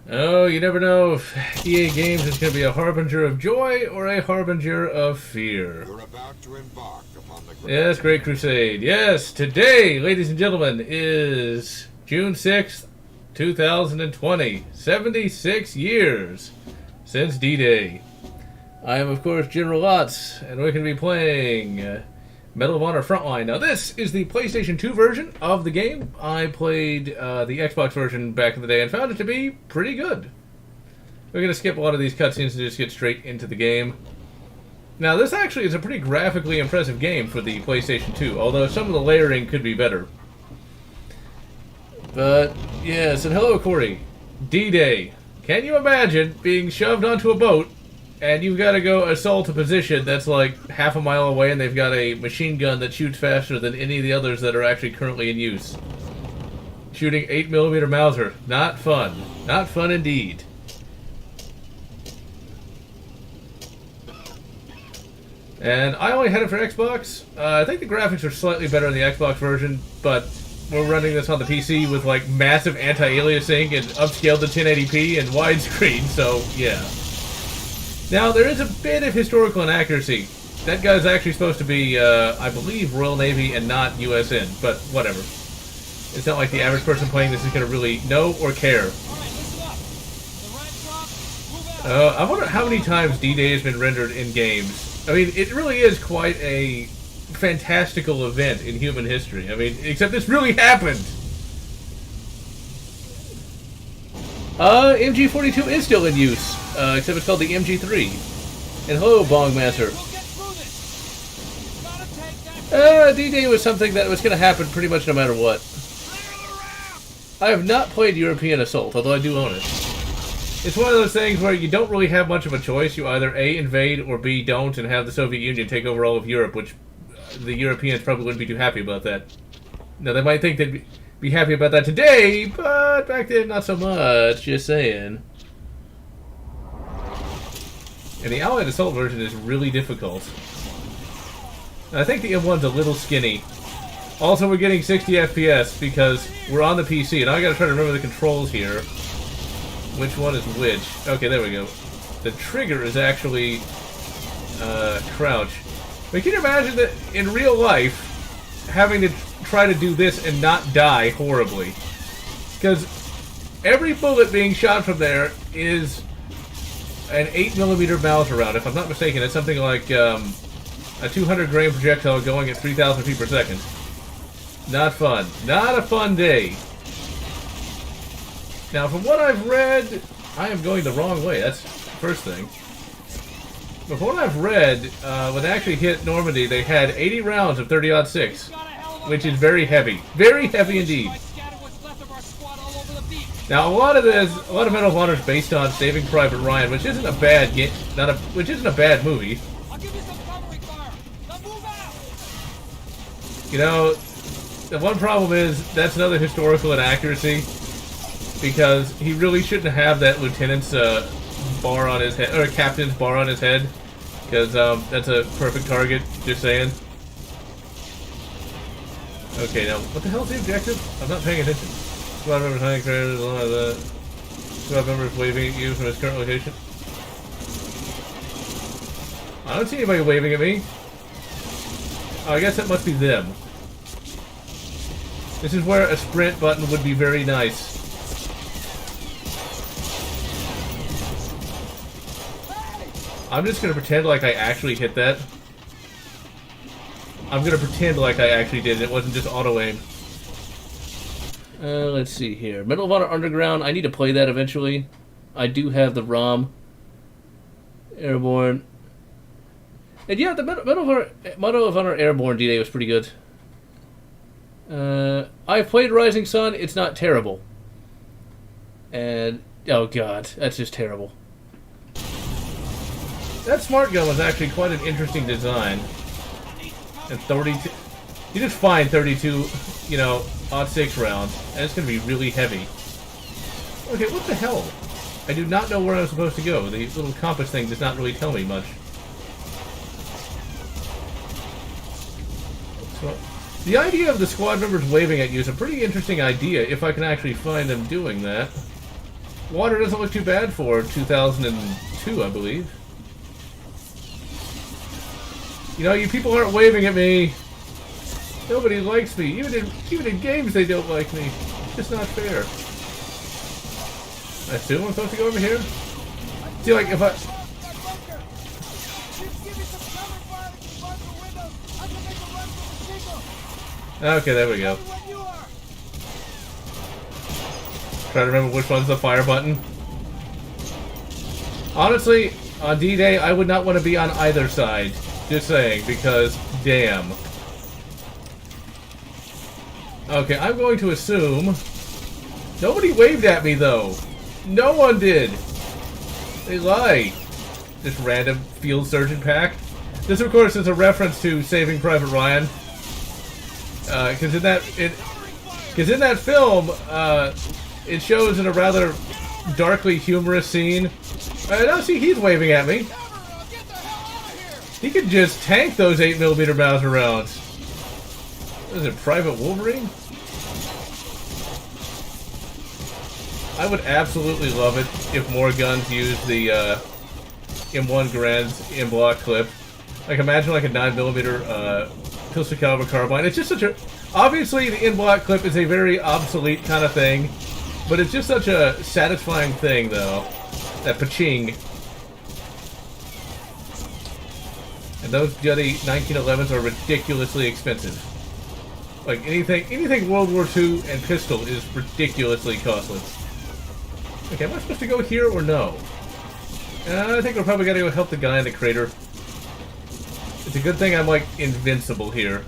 Oh, you never know if EA Games is going to be a harbinger of joy or a harbinger of fear. You're about to embark upon the Yes, Great Crusade. Yes, today, ladies and gentlemen, is June 6th, 2020. 76 years since D-Day. I am, of course, General Lotz, and we're going to be playing Medal of Honor Frontline. Now, this is the PlayStation 2 version of the game. I played the Xbox version back in the day and found it to be pretty good. We're going to skip a lot of these cutscenes and just get straight into the game. Now, this actually is a pretty graphically impressive game for the PlayStation 2, although some of the layering could be better. But, yes, and hello, Corey. D-Day. Can you imagine being shoved onto a boat and you've got to go assault a position that's like half a mile away and they've got a machine gun that shoots faster than any of the others that are actually currently in use? Shooting 8mm Mauser. Not fun. Not fun indeed. And I only had it for Xbox. I think the graphics are slightly better in the Xbox version, but we're running this on the PC with like massive anti-aliasing and upscaled to 1080p and widescreen, so yeah. Now, there is a bit of historical inaccuracy. That guy's actually supposed to be, I believe, Royal Navy and not USN, but whatever. It's not like the average person playing this is going to really know or care. I wonder how many times D-Day has been rendered in games. I mean, it really is quite a fantastical event in human history. I mean, except this really happened. MG42 is still in use, except it's called the MG3. And hello, Bongmaster. D-Day was something that was going to happen pretty much no matter what. I have not played European Assault, although I do own it. It's one of those things where you don't really have much of a choice. You either A, invade, or B, don't, and have the Soviet Union take over all of Europe, which the Europeans probably wouldn't be too happy about that. Now, they might think they'd be happy about that today, but back then, not so much. Just saying. And the Allied Assault version is really difficult. And I think the M1's a little skinny. Also, we're getting 60 FPS because we're on the PC, and I gotta try to remember the controls here. Which one is which? Okay, there we go. The trigger is actually crouch. But can you imagine that in real life, having to try to do this and not die horribly? Because every bullet being shot from there is an 8mm Mauser round. If I'm not mistaken, it's something like a 200-grain projectile going at 3,000 feet per second. Not fun. Not a fun day. Now, from what I've read, I am going the wrong way. That's the first thing. But from what I've read, when they actually hit Normandy, they had 80 rounds of 30-06, which is very heavy. Very heavy indeed. Now, a lot of Medal of Honor is based on Saving Private Ryan, which isn't a bad game, which isn't a bad movie. You know, the one problem is that's another historical inaccuracy. Because he really shouldn't have that lieutenant's bar on his head, or captain's bar on his head. Because that's a perfect target, just saying. Okay, now, what the hell is the objective? I'm not paying attention. Squad members hiding credits, a lot of that. Squad members waving at you from his current location. I don't see anybody waving at me. Oh, I guess that must be them. This is where a sprint button would be very nice. I'm just going to pretend like I actually hit that. I'm going to pretend like I actually did. It wasn't just auto-aim. Let's see here. Medal of Honor Underground. I need to play that eventually. I do have the ROM. Airborne. And yeah, the Medal of Honor Airborne D-Day was pretty good. I've played Rising Sun. It's not terrible. And, oh god, that's just terrible. That smart gun was actually quite an interesting design. And 32... You just find 32, you know, 06 rounds, and it's going to be really heavy. Okay, what the hell? I do not know where I'm supposed to go. The little compass thing does not really tell me much. So, the idea of the squad members waving at you is a pretty interesting idea, if I can actually find them doing that. Water doesn't look too bad for 2002, I believe. You know, you people aren't waving at me. Nobody likes me. Even in games, they don't like me. It's just not fair. I assume I'm supposed to go over here? See, like, if I... Okay, there we go. Try to remember which one's the fire button. Honestly, on D-Day, I would not want to be on either side. Just saying, because damn. Okay, I'm going to assume... Nobody waved at me, though. No one did. They lie. This random field surgeon pack. This, of course, is a reference to Saving Private Ryan. Because in that film, it shows in a rather darkly humorous scene. Now see, he's waving at me. He could just tank those 8mm Mauser rounds. What is it, Private Wolverine? I would absolutely love it if more guns used the M1 Garand's in-block clip. Like, imagine like a 9mm pistol caliber carbine. It's just such a... Obviously, the in-block clip is a very obsolete kind of thing, but it's just such a satisfying thing, though. That paching. And those bloody 1911s are ridiculously expensive. Like, anything World War II and pistol is ridiculously costly. Okay, am I supposed to go here or no? I think we're probably gonna go help the guy in the crater. It's a good thing I'm, like, invincible here.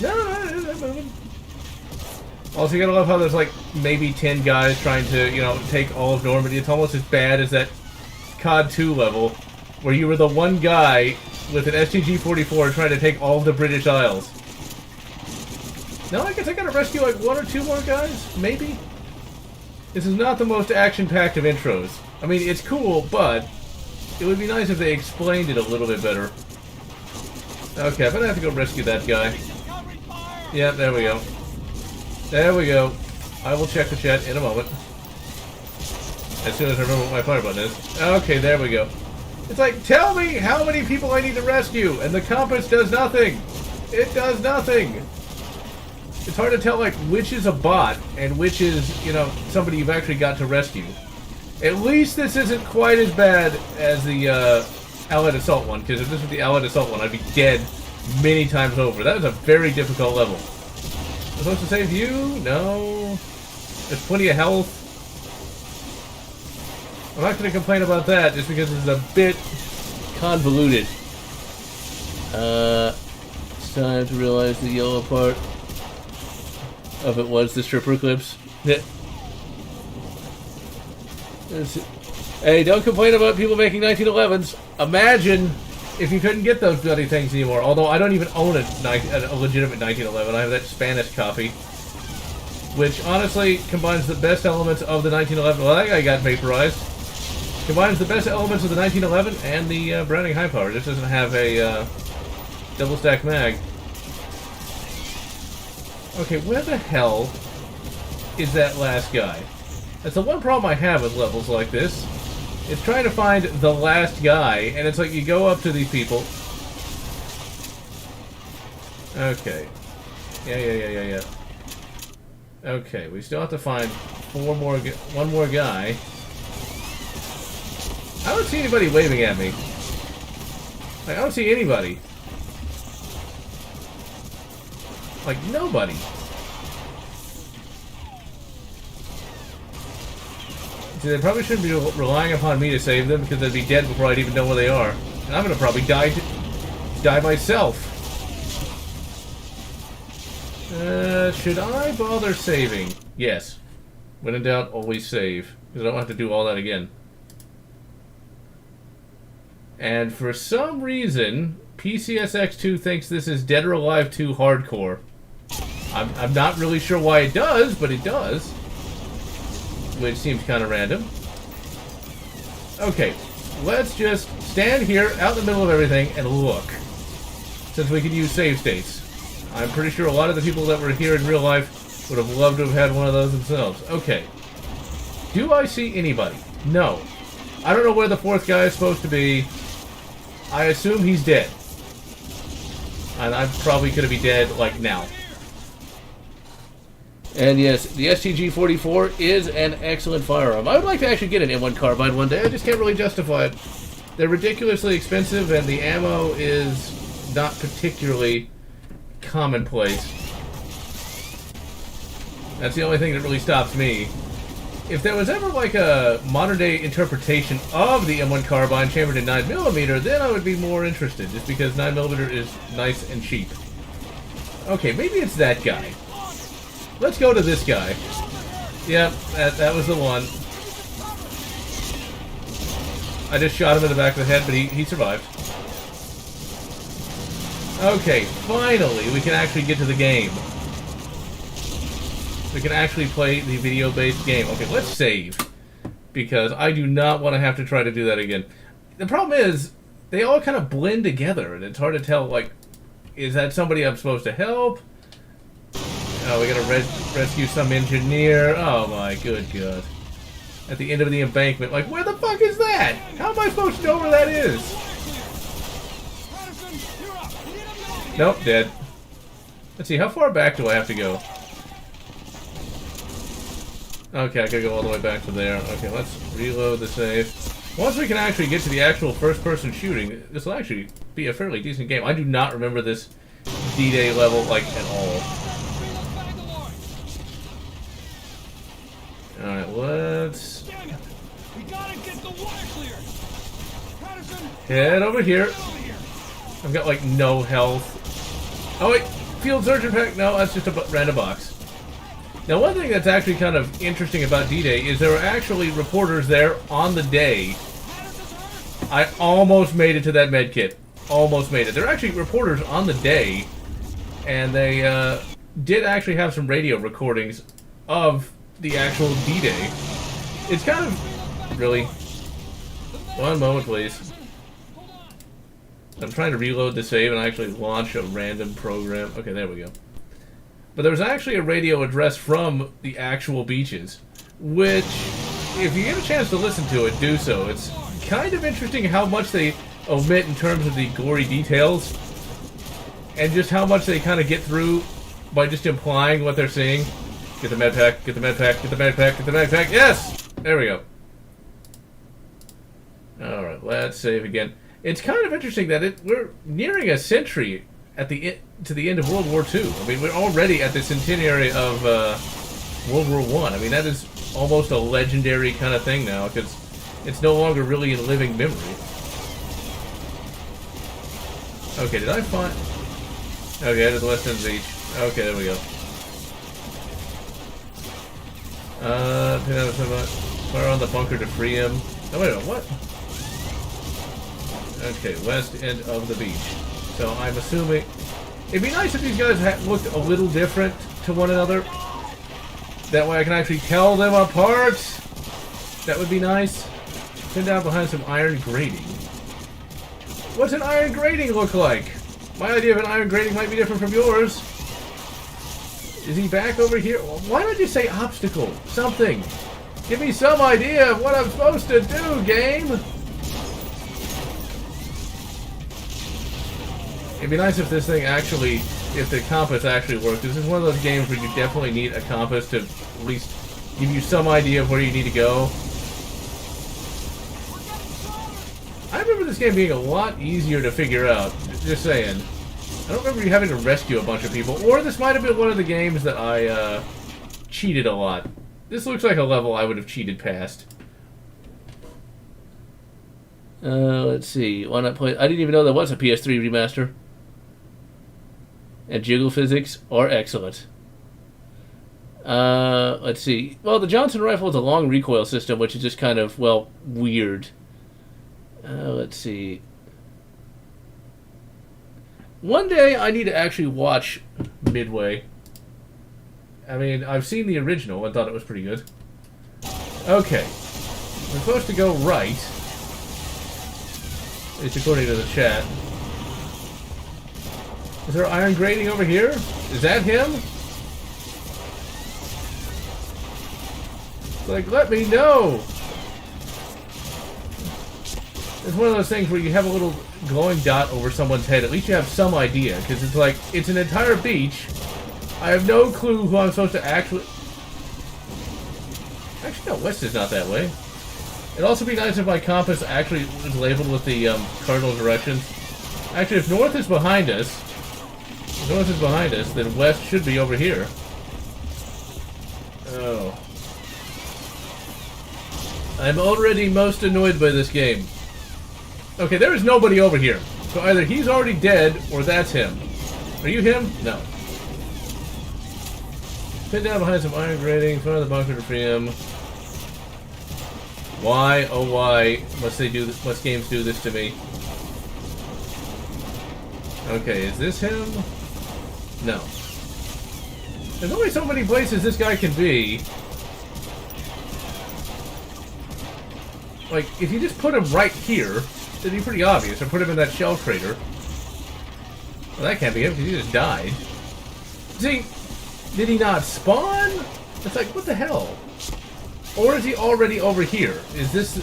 No, I'm moving. Also, you gotta love how there's, like, maybe 10 guys trying to, you know, take all of Normandy. It's almost as bad as that COD 2 level, where you were the one guy with an STG-44 trying to take all of the British Isles. No, I guess I gotta rescue, like, 1 or 2 more guys? Maybe? This is not the most action-packed of intros. I mean, it's cool, but it would be nice if they explained it a little bit better. Okay, I'm gonna have to go rescue that guy. Yeah, there we go. There we go. I will check the chat in a moment. As soon as I remember what my fire button is. Okay, there we go. It's like, tell me how many people I need to rescue, and the compass does nothing. It does nothing. It's hard to tell, like, which is a bot and which is, you know, somebody you've actually got to rescue. At least this isn't quite as bad as the Allied Assault one, because if this was the Allied Assault one, I'd be dead many times over. That was a very difficult level. I'm supposed to save you? No. There's plenty of health. I'm not going to complain about that, just because it's a bit convoluted. It's time to realize the yellow part of it was the stripper clips. Hey, don't complain about people making 1911s. Imagine if you couldn't get those bloody things anymore. Although I don't even own a legitimate 1911. I have that Spanish copy, which honestly combines the best elements of the 1911. Well, that guy got vaporized. Combines the best elements of the 1911 and the Browning High Power. This doesn't have a double stack mag. Okay, where the hell is that last guy? That's the one problem I have with levels like this. It's trying to find the last guy, and it's like you go up to these people. Okay. Yeah. Okay, we still have to find one more guy. I don't see anybody waving at me. Like, I don't see anybody. Like, nobody. See, they probably shouldn't be relying upon me to save them, because they'd be dead before I'd even know where they are. And I'm gonna probably die myself. Should I bother saving? Yes. When in doubt, always save. Because I don't have to do all that again. And for some reason, PCSX2 thinks this is Dead or Alive 2 Hardcore. I'm not really sure why it does, but it does. Which seems kind of random. Okay, let's just stand here, out in the middle of everything, and look. Since we can use save states. I'm pretty sure a lot of the people that were here in real life would have loved to have had one of those themselves. Okay. Do I see anybody? No. I don't know where the fourth guy is supposed to be. I assume he's dead. And I'm probably going to be dead, like, now. And yes, the STG-44 is an excellent firearm. I would like to actually get an M1 carbine one day. I just can't really justify it. They're ridiculously expensive, and the ammo is not particularly commonplace. That's the only thing that really stops me. If there was ever like a modern-day interpretation of the M1 carbine chambered in 9mm, then I would be more interested, just because 9mm is nice and cheap. Okay, maybe it's that guy. Let's go to this guy. Yep, that was the one. I just shot him in the back of the head, but he survived. Okay, finally, we can actually get to the game. We can actually play the video-based game. Okay, let's save. Because I do not want to have to try to do that again. The problem is, they all kind of blend together, and it's hard to tell, like, is that somebody I'm supposed to help? Oh, we gotta rescue some engineer. Oh my good God. At the end of the embankment. Like, where the fuck is that? How am I supposed to know where that is? Nope, dead. Let's see, how far back do I have to go? Okay, I gotta go all the way back to there. Okay, let's reload the save. Once we can actually get to the actual first-person shooting, this will actually be a fairly decent game. I do not remember this D-Day level, like, at all. Alright, let's head over here. I've got, like, no health. Oh, wait! Field Surgeon Pack? No, that's just a random box. Now, one thing that's actually kind of interesting about D-Day is there were actually reporters there on the day. I almost made it to that med kit. Almost made it. There are actually reporters on the day, and they did actually have some radio recordings of the actual D-Day. It's kind of... Really? One moment, please. I'm trying to reload the save and actually launch a random program. Okay, there we go. But there was actually a radio address from the actual beaches, which, if you get a chance to listen to it, do so. It's kind of interesting how much they omit in terms of the gory details, and just how much they kind of get through by just implying what they're seeing. Get the med pack, get the med pack, get the med pack, get the med pack. Yes! There we go. Alright, let's save again. It's kind of interesting that we're nearing a century at to the end of World War II. I mean, we're already at the centenary of World War I. I mean, that is almost a legendary kind of thing now, because it's no longer really in living memory. Okay, did I find... Okay, I did the West End Beach. Okay, there we go. Fire on the bunker to free him. Oh, wait a minute, what? Okay, west end of the beach. So I'm assuming... It'd be nice if these guys looked a little different to one another. That way I can actually tell them apart. That would be nice. Pinned down behind some iron grating. What's an iron grating look like? My idea of an iron grating might be different from yours. Is he back over here? Why don't you say obstacle? Something. Give me some idea of what I'm supposed to do, game. It'd be nice if this thing actually, if the compass actually worked. This is one of those games where you definitely need a compass to at least give you some idea of where you need to go. I remember this game being a lot easier to figure out, just saying. I don't remember you having to rescue a bunch of people, or this might have been one of the games that I cheated a lot. This looks like a level I would have cheated past. Let's see. Why not play? I didn't even know there was a PS3 remaster. And jiggle physics are excellent. Let's see. Well, the Johnson rifle is a long recoil system, which is just kind of, well, weird. Let's see. One day I need to actually watch Midway. I mean, I've seen the original and thought it was pretty good. Okay. We're supposed to go right. At least according to the chat. Is there iron grating over here? Is that him? It's like, let me know! It's one of those things where you have a little glowing dot over someone's head. At least you have some idea, because it's like, it's an entire beach. I have no clue who I'm supposed to actually... Actually, no, west is not that way. It'd also be nice if my compass actually was labeled with the cardinal directions. Actually, if north is behind us, then west should be over here. Oh. I'm already most annoyed by this game. Okay, there is nobody over here. So either he's already dead, or that's him. Are you him? No. Pin down behind some iron grating, front of the bunker to free him. Why, oh why, must games do this to me? Okay, is this him? No. There's only so many places this guy can be. Like, if you just put him right here, it'd be pretty obvious. Or put him in that shell crater. Well, that can't be him, because he just died. See, did he not spawn? It's like, what the hell? Or is he already over here? Is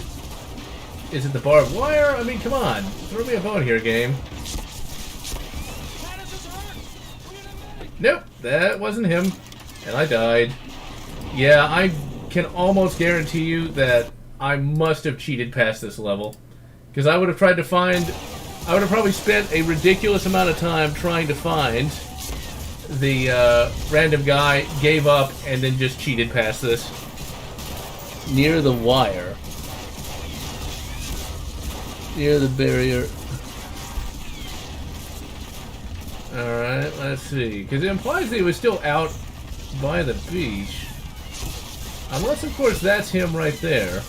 it the barbed wire? I mean, come on. Throw me a bone here, game. Nope, that wasn't him. And I died. Yeah, I can almost guarantee you that I must have cheated past this level. Because I would have tried to find... I would have probably spent a ridiculous amount of time trying to find the random guy, gave up, and then just cheated past this. Near the wire. Near the barrier. Alright, let's see. Because it implies that he was still out by the beach. Unless, of course, that's him right there.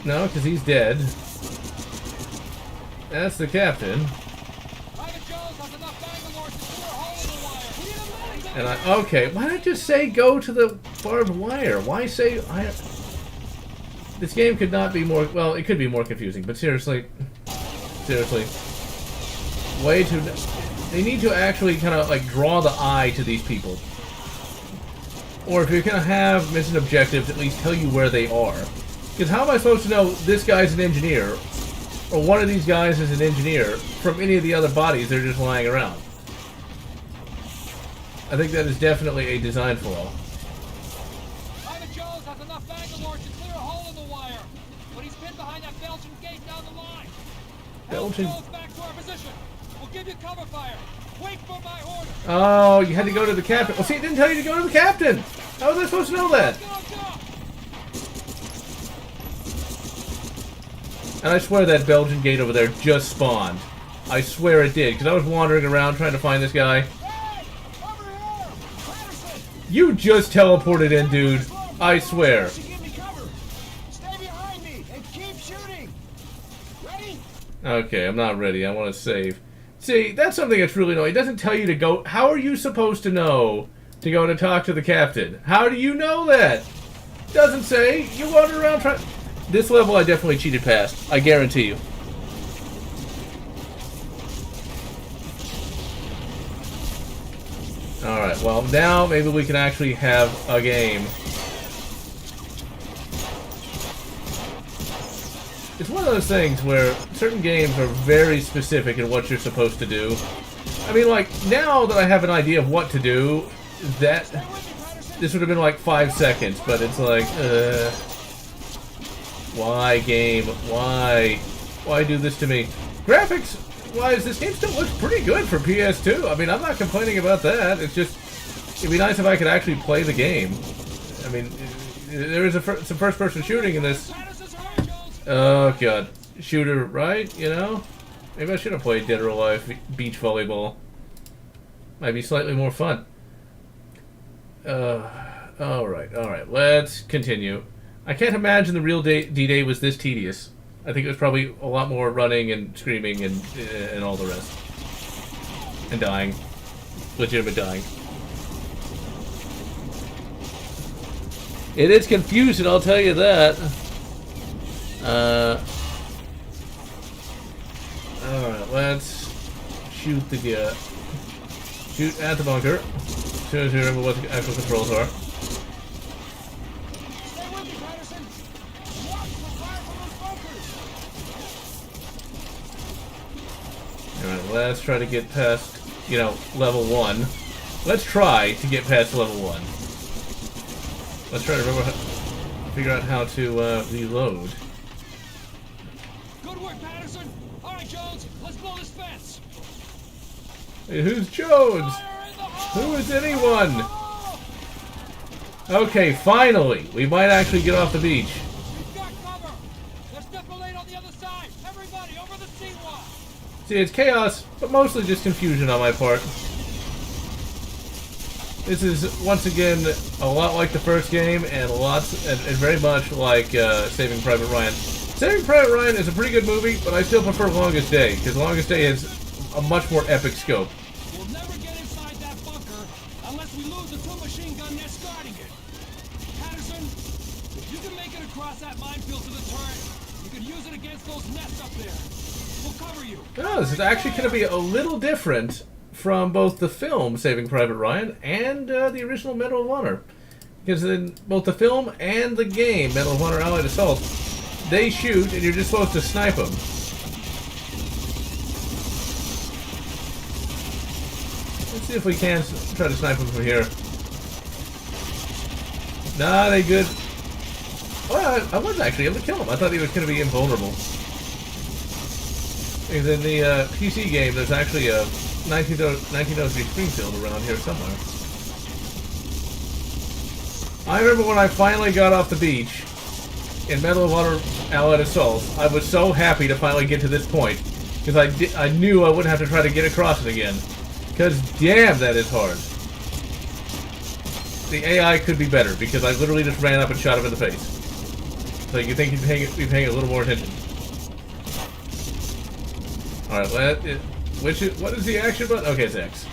No, because he's dead. That's the captain. And okay, why not just say go to the barbed wire? Why say This game could not be more, well, it could be more confusing, but seriously, way too, they need to actually kind of like draw the eye to these people. Or if you're gonna have mission objectives, at least tell you where they are. Because how am I supposed to know this guy's an engineer, or one of these guys is an engineer, from any of the other bodies they're just lying around? I think that is definitely a design flaw. Private Jones has enough Bangalore to clear a hole in the wire, but he's pinned behind that Belgian gate down the line. Belgian? Jones, back to our position. We'll give you cover fire. Wait for my order. Oh, you had to go to the captain. Well, see, it didn't tell you to go to the captain. How was I supposed to know that? And I swear that Belgian gate over there just spawned. I swear it did, because I was wandering around trying to find this guy. You just teleported in, dude. I swear. Okay, I'm not ready. I want to save. See, that's something that's really annoying. It doesn't tell you to go. How are you supposed to know to go to talk to the captain? How do you know that? Doesn't say. You wander around trying. This level I definitely cheated past. I guarantee you. Alright, well, now maybe we can actually have a game. It's one of those things where certain games are very specific in what you're supposed to do. I mean, like, now that I have an idea of what to do, this would have been like 5 seconds, but it's like, why, game? Why? Why do this to me? Graphics-wise, this game still looks pretty good for PS2. I mean, I'm not complaining about that. It's just, it'd be nice if I could actually play the game. I mean, there is some first-person shooting in this. Oh, God. Shooter, right? You know? Maybe I should have played Dead or Alive Beach Volleyball. Might be slightly more fun. Alright. Let's continue. I can't imagine the real D-Day was this tedious. I think it was probably a lot more running and screaming and all the rest. And dying. Legitimate dying. It is confusing, I'll tell you that. Alright, let's shoot at the bunker. soon as we remember what the actual controls are. Stay with me, Patterson. Watch for fire from those bunkers. Alright, let's try to get past, you know, level 1. Let's try to get past level 1. Let's try to remember figure out how to reload. Good work, Patterson. All right, Jones, let's blow this fence. Hey, who's Jones? Fire in the hole! Who is anyone? Okay, finally! We might actually get off the beach. We've got cover. Let's defilade on the other side. Everybody, over the seawall. See, it's chaos, but mostly just confusion on my part. This is, once again, a lot like the first game, and very much like Saving Private Ryan. Saving Private Ryan is a pretty good movie, but I still prefer Longest Day, because Longest Day has a much more epic scope. We'll never get inside that bunker unless we lose the two machine gun nest guarding it. Patterson, if you can make it across that minefield to the turret, you can use it against those nests up there. We'll cover you. Oh, this is actually going to be a little different from both the film Saving Private Ryan and the original Medal of Honor. Because in both the film and the game, Medal of Honor Allied Assault, they shoot and you're just supposed to snipe them. Let's see if we can try to snipe them from here. Nah, they good. Well, I was actually able to kill him. I thought he was going to be invulnerable. Because in the PC game, there's actually a 1903 Springfield around here somewhere. I remember when I finally got off the beach in Medal of Honor Allied Assault, I was so happy to finally get to this point. Because I knew I wouldn't have to try to get across it again. Because damn, that is hard. The AI could be better, because I literally just ran up and shot him in the face. So you think he'd be paying a little more attention. Alright, what is the action button? Okay, it's X.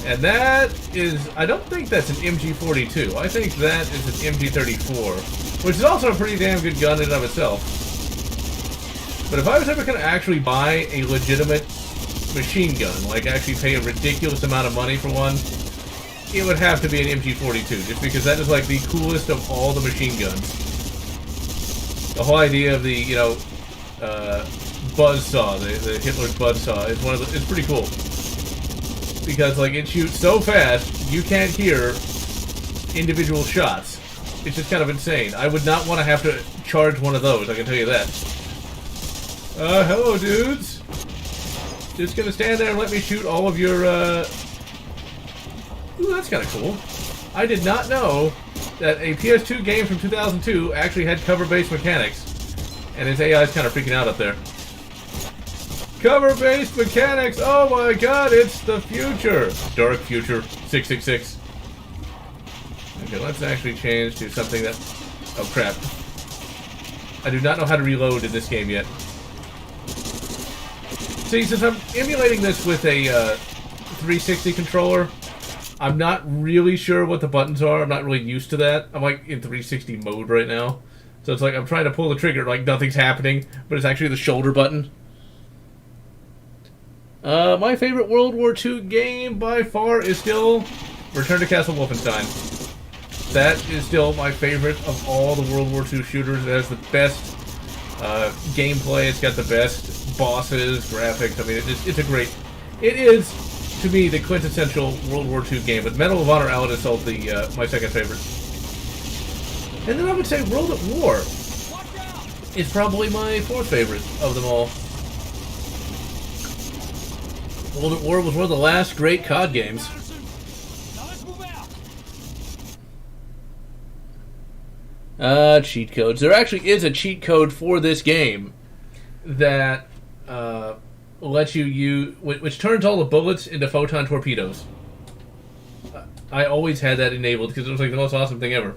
And that is, I don't think that's an MG42. I think that is an MG34, which is also a pretty damn good gun in and of itself. But if I was ever going to actually buy a legitimate machine gun, like actually pay a ridiculous amount of money for one, it would have to be an MG42, just because that is like the coolest of all the machine guns. The whole idea of the, you know, buzzsaw, the Hitler's buzzsaw, is it's pretty cool. Because, like, it shoots so fast, you can't hear individual shots. It's just kind of insane. I would not want to have to charge one of those, I can tell you that. Hello, dudes. Just gonna stand there and let me shoot all of your, Ooh, that's kind of cool. I did not know that a PS2 game from 2002 actually had cover-based mechanics. And his AI is kind of freaking out up there. Cover-based mechanics! Oh my god, it's the future! Dark future, 666. Okay, let's actually change to something that... Oh crap. I do not know how to reload in this game yet. See, since I'm emulating this with a 360 controller, I'm not really sure what the buttons are. I'm not really used to that. I'm like in 360 mode right now. So it's like I'm trying to pull the trigger like nothing's happening, but it's actually the shoulder button. My favorite World War II game by far is still Return to Castle Wolfenstein. That is still my favorite of all the World War II shooters. It has the best gameplay. It's got the best bosses, graphics. I mean, it's a great... It is, to me, the quintessential World War II game. But Medal of Honor Allied Assault, my second favorite. And then I would say World at War is probably my fourth favorite of them all. World at War was one of the last great COD games. Cheat codes. There actually is a cheat code for this game that lets you use, which turns all the bullets into photon torpedoes. I always had that enabled because it was like the most awesome thing ever.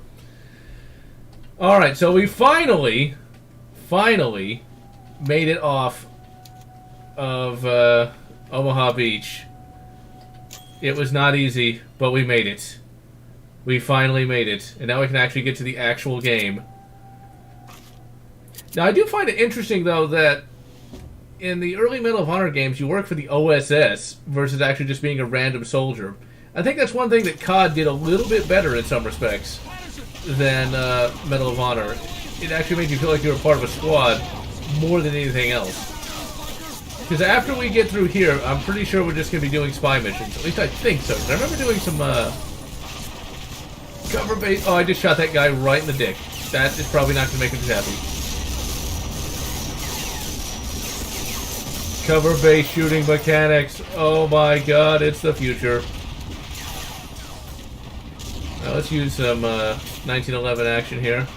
Alright, so we finally made it off of Omaha Beach. It was not easy, but we made it. We finally made it. And now we can actually get to the actual game. Now, I do find it interesting, though, that in the early Medal of Honor games, you work for the OSS versus actually just being a random soldier. I think that's one thing that COD did a little bit better in some respects than Medal of Honor. It actually made you feel like you were part of a squad more than anything else. Because after we get through here, I'm pretty sure we're just going to be doing spy missions. At least I think so. I remember doing some cover base. Oh, I just shot that guy right in the dick. That is probably not going to make him too happy. Cover base shooting mechanics. Oh my god, it's the future. Now let's use some 1911 action here.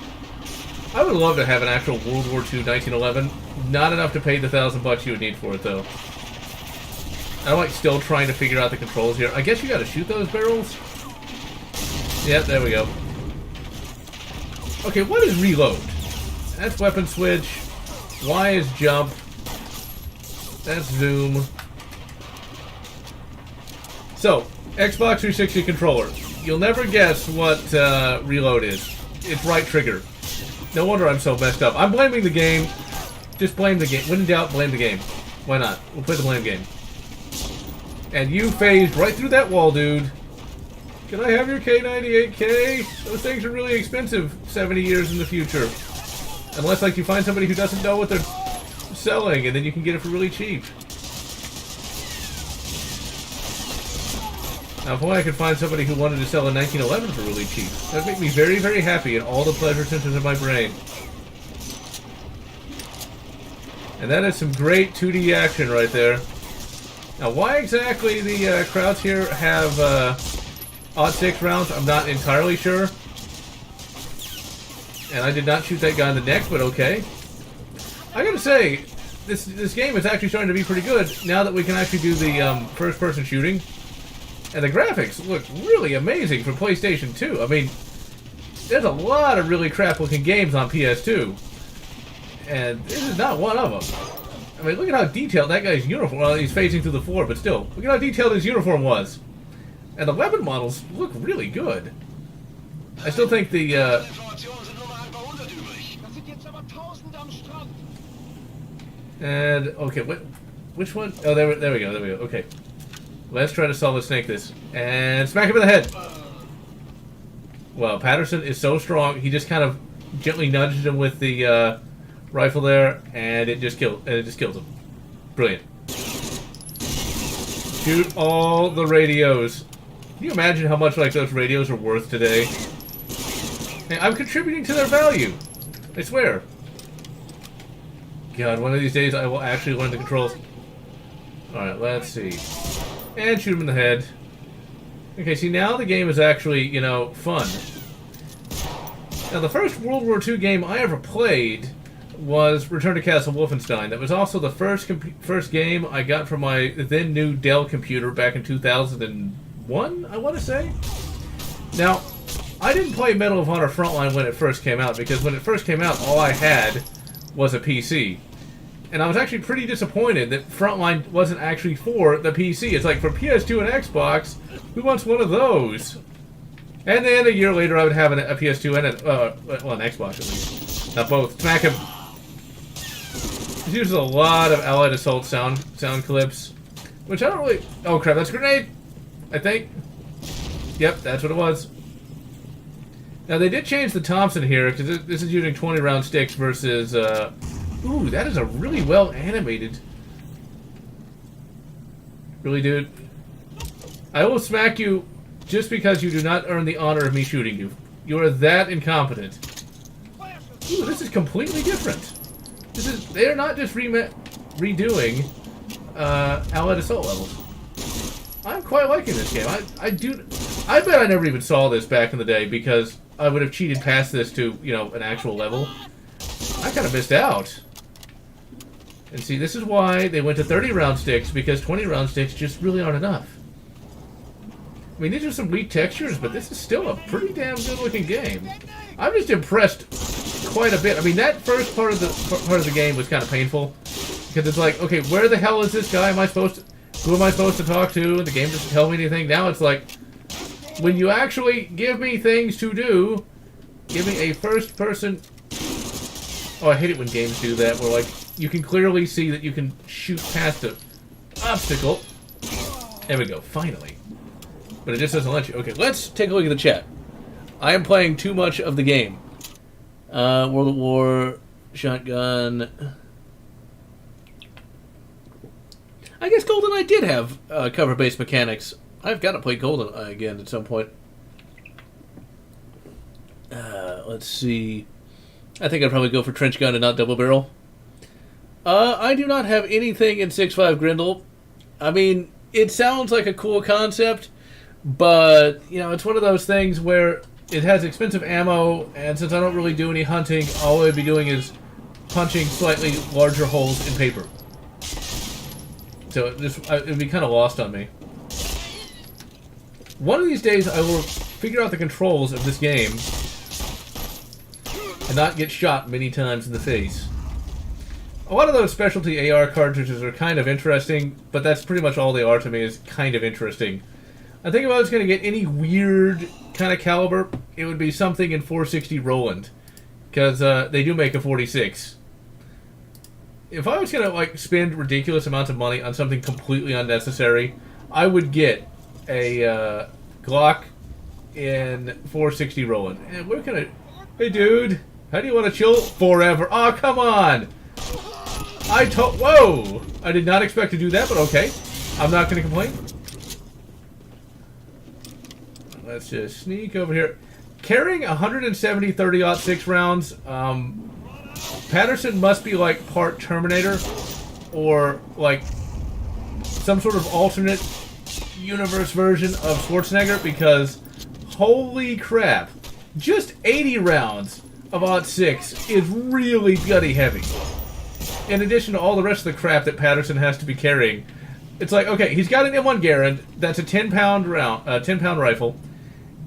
I would love to have an actual World War II 1911. Not enough to pay the $1,000 you would need for it, though. I'm like still trying to figure out the controls here. I guess you gotta shoot those barrels? Yep, there we go. Okay, what is reload? That's weapon switch. Y is jump. That's zoom. So, Xbox 360 controller. You'll never guess what reload is. It's right trigger. No wonder I'm so messed up. I'm blaming the game. Just blame the game. When in doubt, blame the game. Why not? We'll play the blame game. And you phased right through that wall, dude. Can I have your K98K? Those things are really expensive 70 years in the future. Unless, like, you find somebody who doesn't know what they're selling, and then you can get it for really cheap. Now, if only I could find somebody who wanted to sell a 1911 for really cheap. That would make me very, very happy in all the pleasure centers of my brain. And that is some great 2D action right there. Now, why exactly the crowds here have .6 rounds, I'm not entirely sure. And I did not shoot that guy in the neck, but okay. I gotta say, this game is actually starting to be pretty good now that we can actually do the first-person shooting. And the graphics look really amazing for PlayStation 2. I mean, there's a lot of really crap-looking games on PS2. And this is not one of them. I mean, look at how detailed that guy's uniform... Well, he's facing through the floor, but still. Look at how detailed his uniform was. And the weapon models look really good. I still think the... And, okay, which one? Oh, there we go, okay. Let's try to solid snake this. And smack him in the head! Well, Patterson is so strong, he just kind of gently nudged him with the rifle there, and it just kills him. Brilliant. Shoot all the radios. Can you imagine how much like those radios are worth today? Hey, I'm contributing to their value. I swear. God, one of these days I will actually learn the controls. Alright, let's see. And shoot him in the head. Okay, see, now the game is actually, you know, fun. Now, the first World War II game I ever played was Return to Castle Wolfenstein. That was also the first game I got from my then new Dell computer back in 2001, I want to say. Now, I didn't play Medal of Honor Frontline when it first came out, because when it first came out, all I had was a PC. And I was actually pretty disappointed that Frontline wasn't actually for the PC. It's like, for PS2 and Xbox, who wants one of those? And then a year later, I would have a PS2 and an Xbox at least. Not both. Smack him. This uses a lot of Allied Assault sound clips, which I don't really... Oh crap, that's a grenade! I think. Yep, that's what it was. Now, they did change the Thompson here, because this is using 20-round sticks versus... Ooh, that is a really well animated... Really, dude? I will smack you just because you do not earn the honor of me shooting you. You are that incompetent. Ooh, this is completely different. They are not just redoing Allied Assault levels. I'm quite liking this game. I bet I never even saw this back in the day because I would have cheated past this to, you know, an actual level. I kind of missed out. And see, this is why they went to 30-round sticks, because 20-round sticks just really aren't enough. I mean, these are some weak textures, but this is still a pretty damn good-looking game. I'm just impressed quite a bit. I mean, that first part of the game was kind of painful, because it's like, okay, where the hell is this guy? Who am I supposed to talk to? The game doesn't tell me anything. Now it's like, when you actually give me things to do, give me a first-person... Oh, I hate it when games do that, where, like, you can clearly see that you can shoot past an obstacle. There we go, finally. but it just doesn't let you. Okay, let's take a look at the chat. I am playing too much of the game. World at War, shotgun. I guess GoldenEye did have cover-based mechanics. I've got to play GoldenEye again at some point. Let's see. I think I'd probably go for trench gun and not double barrel. I do not have anything in 6.5 Grendel. I mean, it sounds like a cool concept, but, you know, it's one of those things where it has expensive ammo, and since I don't really do any hunting, all I would be doing is punching slightly larger holes in paper. So it would be kind of lost on me. One of these days, I will figure out the controls of this game and not get shot many times in the face. A lot of those specialty AR cartridges are kind of interesting, but that's pretty much all they are to me, is kind of interesting. I think if I was going to get any weird kind of caliber, it would be something in 460 Roland, because they do make a 46. If I was going to like spend ridiculous amounts of money on something completely unnecessary, I would get a Glock in 460 Roland. And we're going to... Hey, dude, how do you want to chill forever? Oh, come on! Whoa! I did not expect to do that, but okay. I'm not going to complain. Let's just sneak over here. Carrying 170 30-06 rounds, Patterson must be like part Terminator or like some sort of alternate universe version of Schwarzenegger, because holy crap, just 80 rounds of 06 is really gutty heavy. In addition to all the rest of the crap that Patterson has to be carrying, it's like, okay, he's got an M1 Garand, that's a 10-pound round, 10-pound rifle.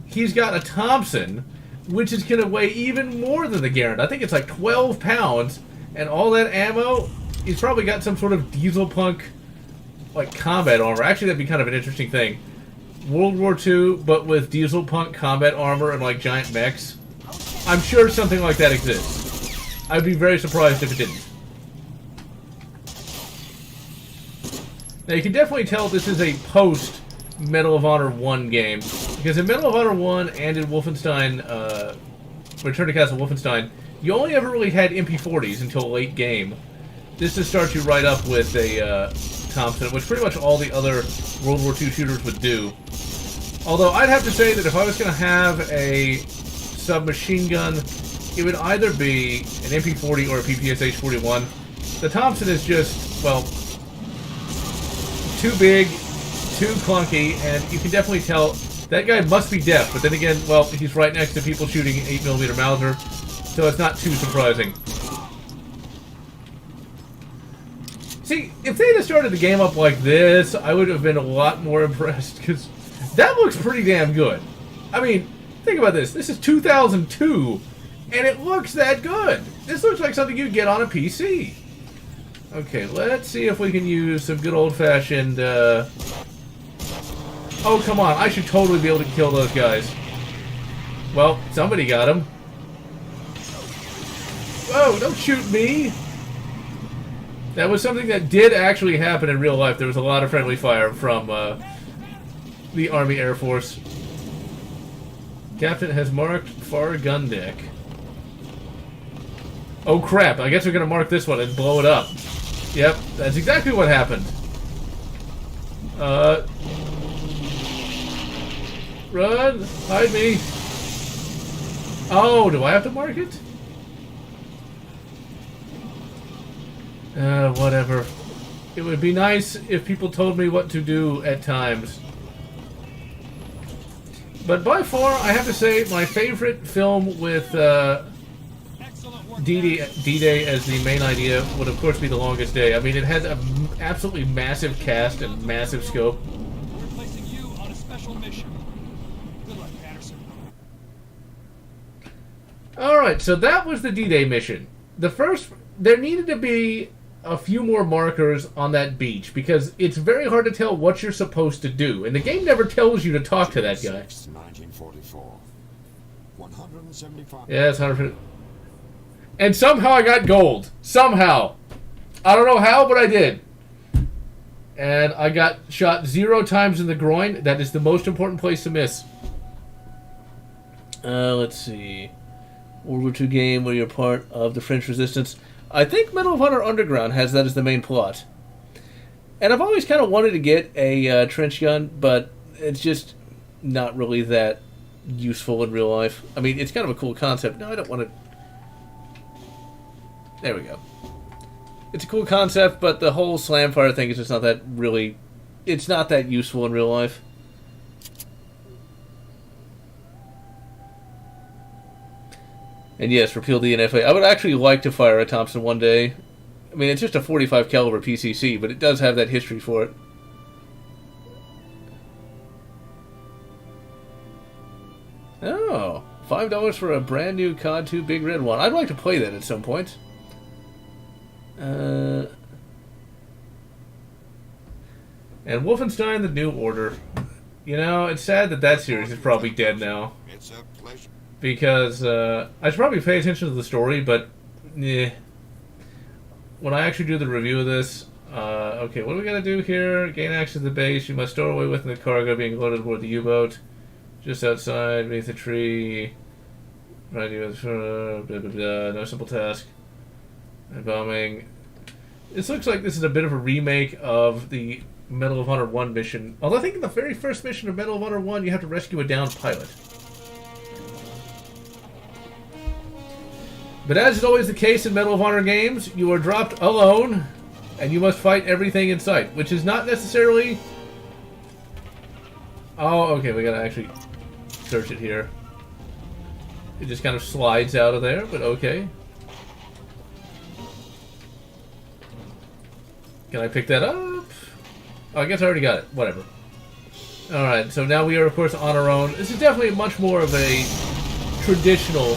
He's got a Thompson, which is going to weigh even more than the Garand. I think it's like 12 pounds, and all that ammo, he's probably got some sort of diesel punk, like, combat armor. Actually, that'd be kind of an interesting thing. World War II, but with diesel punk combat armor and, like, giant mechs. I'm sure something like that exists. I'd be very surprised if it didn't. Now, you can definitely tell this is a post Medal of Honor 1 game, because in Medal of Honor 1 and in Wolfenstein, Return to Castle Wolfenstein, you only ever really had MP40s until late game. This just starts you right up with a Thompson, which pretty much all the other World War II shooters would do. Although I'd have to say that if I was going to have a submachine gun, it would either be an MP40 or a PPSH-41. The Thompson is just, well, too big, too clunky, and you can definitely tell that guy must be deaf, but then again, well, he's right next to people shooting 8mm Mauser, so it's not too surprising. See, if they'd have started the game up like this, I would have been a lot more impressed, because that looks pretty damn good. I mean, think about this. This is 2002, and it looks that good. This looks like something you'd get on a PC. Okay, let's see if we can use some good old-fashioned, Oh, come on. I should totally be able to kill those guys. Well, somebody got him. Whoa, don't shoot me! That was something that did actually happen in real life. There was a lot of friendly fire from the Army Air Force. Captain has marked far gun deck. Oh crap, I guess we're gonna mark this one and blow it up. Yep, that's exactly what happened. Run! Hide me! Oh, do I have to mark it? Whatever. It would be nice if people told me what to do at times. But by far, I have to say, my favorite film with D-Day as the main idea would, of course, be The Longest Day. I mean, it had an absolutely massive cast and massive scope. We're placing you on a special mission. Good luck, Patterson. Alright, so that was the D-Day mission. There needed to be a few more markers on that beach, because it's very hard to tell what you're supposed to do, and the game never tells you to talk to that guy. 1944. 175. Yeah, it's 100%. And somehow I got gold. Somehow. I don't know how, but I did. And I got shot 0 times in the groin. That is the most important place to miss. Let's see. World War II game where you're part of the French Resistance. I think Medal of Honor Underground has that as the main plot. And I've always kind of wanted to get a trench gun, but it's just not really that useful in real life. I mean, it's kind of a cool concept. No, I don't want to... There we go. It's a cool concept, but the whole slamfire thing is just not that really... It's not that useful in real life. And yes, repeal the NFA. I would actually like to fire a Thompson one day. I mean, it's just a 45 caliber PCC, but it does have that history for it. Oh, $5 for a brand new COD 2 Big Red one. I'd like to play that at some point. And Wolfenstein: The New Order. You know, it's sad that that series is probably dead now. It's a pleasure. Because I should probably pay attention to the story, but when I actually do the review of this, okay, what do we gotta do here? Gain access to the base. You must store away within the cargo being loaded aboard the U-boat. Just outside, beneath the tree. Right, blah, blah, blah. No simple task. And bombing. This looks like this is a bit of a remake of the Medal of Honor 1 mission. Although I think in the very first mission of Medal of Honor 1, you have to rescue a downed pilot. But as is always the case in Medal of Honor games, you are dropped alone, and you must fight everything in sight, which is not necessarily... Oh, okay, we gotta actually search it here. It just kind of slides out of there, but okay. Can I pick that up? Oh, I guess I already got it. Whatever. Alright, so now we are, of course, on our own. This is definitely much more of a traditional...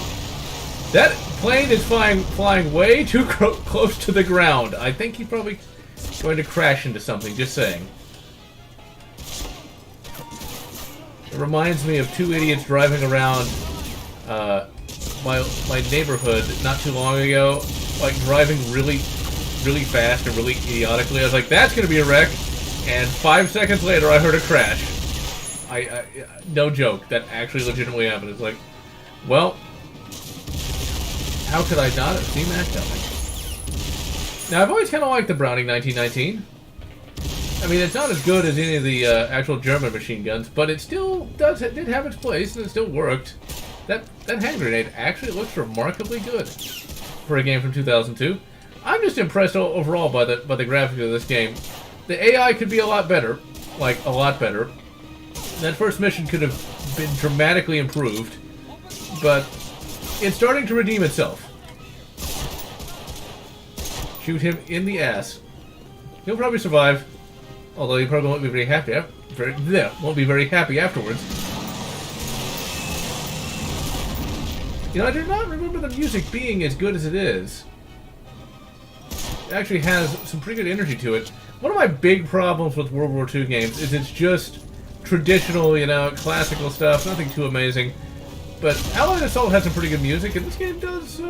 That plane is flying way too close to the ground. I think he's probably going to crash into something, just saying. It reminds me of two idiots driving around my neighborhood not too long ago, like driving really fast and really idiotically. I was like, that's going to be a wreck. And 5 seconds later, I heard a crash. I no joke, that actually legitimately happened. It's like, well... How could I not have seen that coming? Now, I've always kind of liked the Browning 1919. I mean, it's not as good as any of the actual German machine guns, but it still did have its place, and it still worked. That hand grenade actually looks remarkably good for a game from 2002. I'm just impressed overall by the graphics of this game. The AI could be a lot better, like a lot better. That first mission could have been dramatically improved, but it's starting to redeem itself. Shoot him in the ass. He'll probably survive, although he probably won't be very happy. Won't be very happy afterwards. You know, I do not remember the music being as good as it is. It actually has some pretty good energy to it. One of my big problems with World War II games is it's just traditional, you know, classical stuff, nothing too amazing. But Allied Assault has some pretty good music, and this game does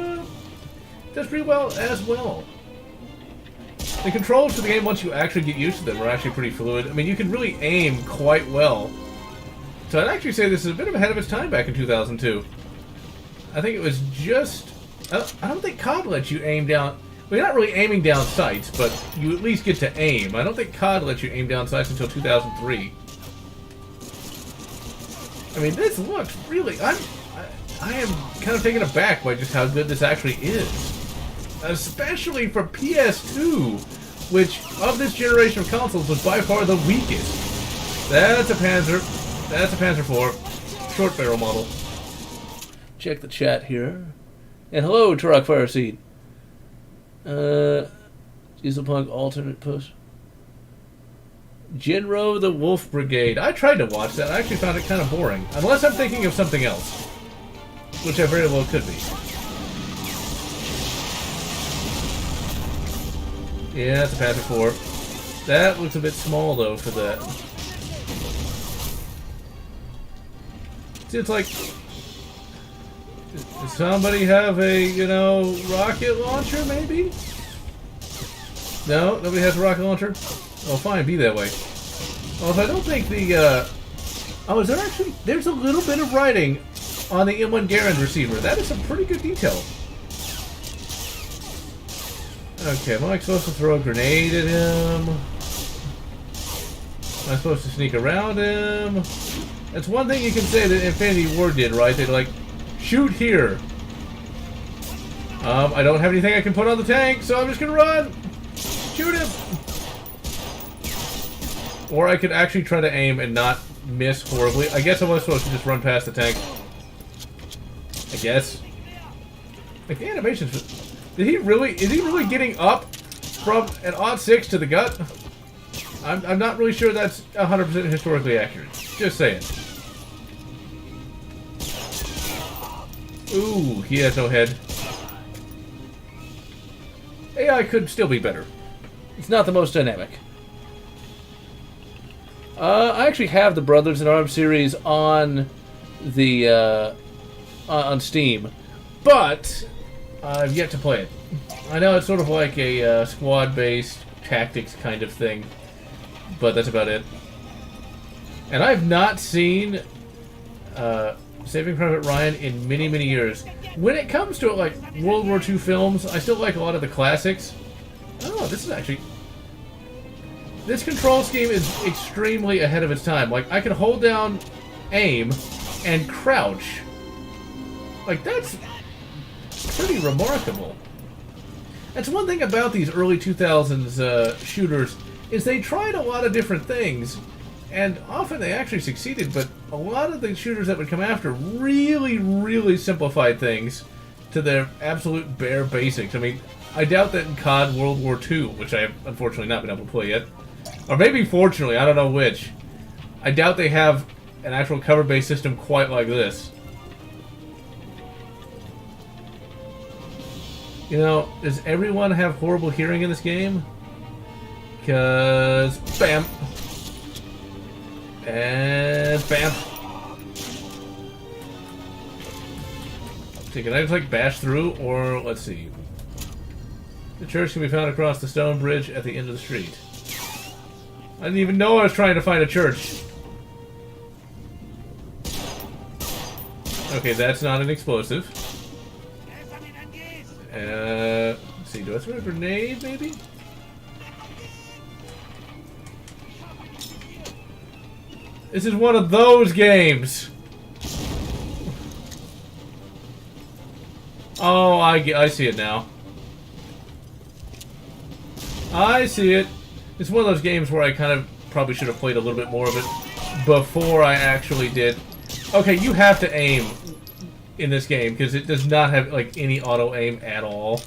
pretty well as well. The controls for the game, once you actually get used to them, are actually pretty fluid. I mean, you can really aim quite well. So I'd actually say this is a bit ahead of its time back in 2002. I think it was just... I don't think COD lets you aim down... Well, you're not really aiming down sights, but you at least get to aim. I don't think COD lets you aim down sights until 2003. I mean, this looks really... I am kind of taken aback by just how good this actually is. Especially for PS2, which, of this generation of consoles, was by far the weakest. That's a Panzer. That's a Panzer IV. Short barrel model. Check the chat here. And hello, Turok Fireseed. Dieselpunk alternate push. Jinro the Wolf Brigade. I tried to watch that. I actually found it kind of boring. Unless I'm thinking of something else. Which I very well could be. Yeah, that's a Panzer IV. That looks a bit small, though, for that. See, it's like... Does somebody have a, you know, rocket launcher, maybe? No? Nobody has a rocket launcher? Oh, fine, be that way. Although I don't think the, oh, is there actually... There's a little bit of writing on the M1 Garand receiver. That is some pretty good detail. Okay, am I supposed to throw a grenade at him? Am I supposed to sneak around him? That's one thing you can say that Infinity Ward did, right? They'd like, shoot here. I don't have anything I can put on the tank, so I'm just gonna run! Shoot him! Or I could actually try to aim and not miss horribly. I guess I was supposed to just run past the tank. I guess. Like, the animations... Is he really getting up from an odd 6 to the gut? I'm not really sure that's 100% historically accurate. Just saying. Ooh, he has no head. AI could still be better. It's not the most dynamic. I actually have the Brothers in Arms series on the on Steam, but I've yet to play it. I know it's sort of like a squad-based tactics kind of thing, but that's about it. And I've not seen Saving Private Ryan in many, many years. When it comes to like World War II films, I still like a lot of the classics. Oh, this is actually... This control scheme is extremely ahead of its time. Like, I can hold down aim and crouch. Like, that's pretty remarkable. That's one thing about these early 2000s shooters, is they tried a lot of different things, and often they actually succeeded, but a lot of the shooters that would come after really, really simplified things to their absolute bare basics. I mean, I doubt that in COD World War II, which I have unfortunately not been able to play yet, or maybe fortunately, I don't know which, I doubt they have an actual cover-based system quite like this. You know, does everyone have horrible hearing in this game? Because... Bam! And... Bam! So can I just, like, bash through? Or, let's see. The church can be found across the stone bridge at the end of the street. I didn't even know I was trying to find a church. Okay, that's not an explosive. Let's see, do I throw a grenade, maybe? This is one of those games! Oh, I see it now. I see it. It's one of those games where I kind of probably should have played a little bit more of it before I actually did. Okay, you have to aim in this game, because it does not have, like, any auto-aim at all.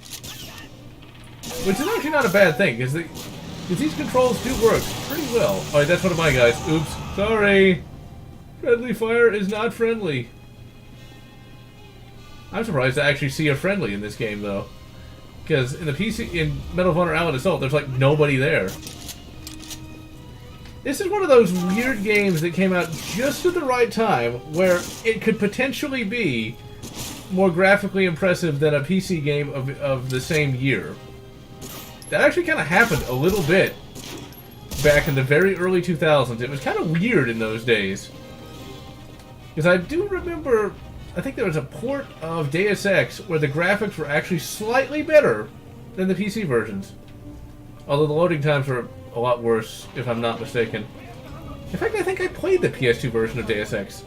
Which is actually not a bad thing, because these controls do work pretty well. Alright, that's one of my guys. Oops. Sorry. Friendly fire is not friendly. I'm surprised to actually see a friendly in this game, though. Because in the PC, in Medal of Honor Allied Assault, there's, like, nobody there. This is one of those weird games that came out just at the right time, where it could potentially be more graphically impressive than a PC game of the same year. That actually kind of happened a little bit back in the very early 2000s. It was kind of weird in those days. Because I do remember, I think there was a port of Deus Ex where the graphics were actually slightly better than the PC versions. Although the loading times were a lot worse, if I'm not mistaken. In fact, I think I played the PS2 version of Deus Ex.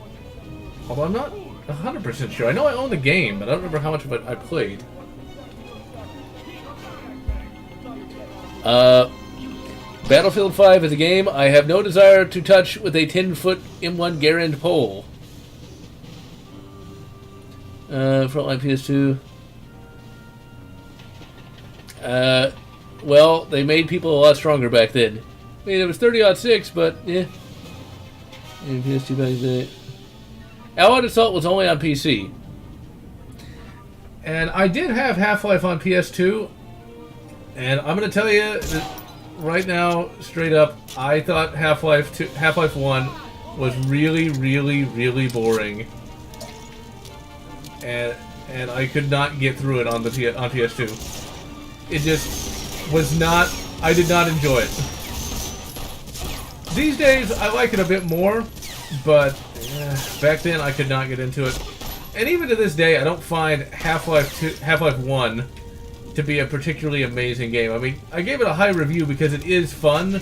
Although I'm not 100% sure. I know I own the game, but I don't remember how much of it I played. Battlefield 5 is a game I have no desire to touch with a 10-foot M1 Garand pole. Frontline PS2. Well, they made people a lot stronger back then. I mean, it was 30-06, but, yeah. And PS2 back then. Allied Assault was only on PC. And I did have Half-Life on PS2. And I'm going to tell you right now, straight up, I thought Half-Life 1 was really, really, really boring. And I could not get through it on PS2. It just was not... I did not enjoy it. These days, I like it a bit more, but back then I could not get into it. And even to this day, I don't find Half-Life 1 to be a particularly amazing game. I mean, I gave it a high review because it is fun,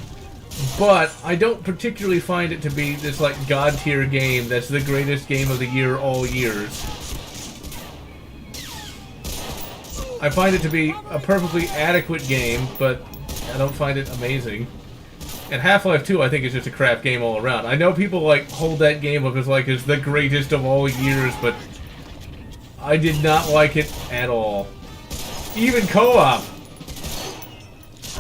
but I don't particularly find it to be this, like, god-tier game that's the greatest game of the year all years. I find it to be a perfectly adequate game, but I don't find it amazing. And Half-Life 2, I think, is just a crap game all around. I know people, like, hold that game up as, like, it's the greatest of all years, but I did not like it at all. Even co-op.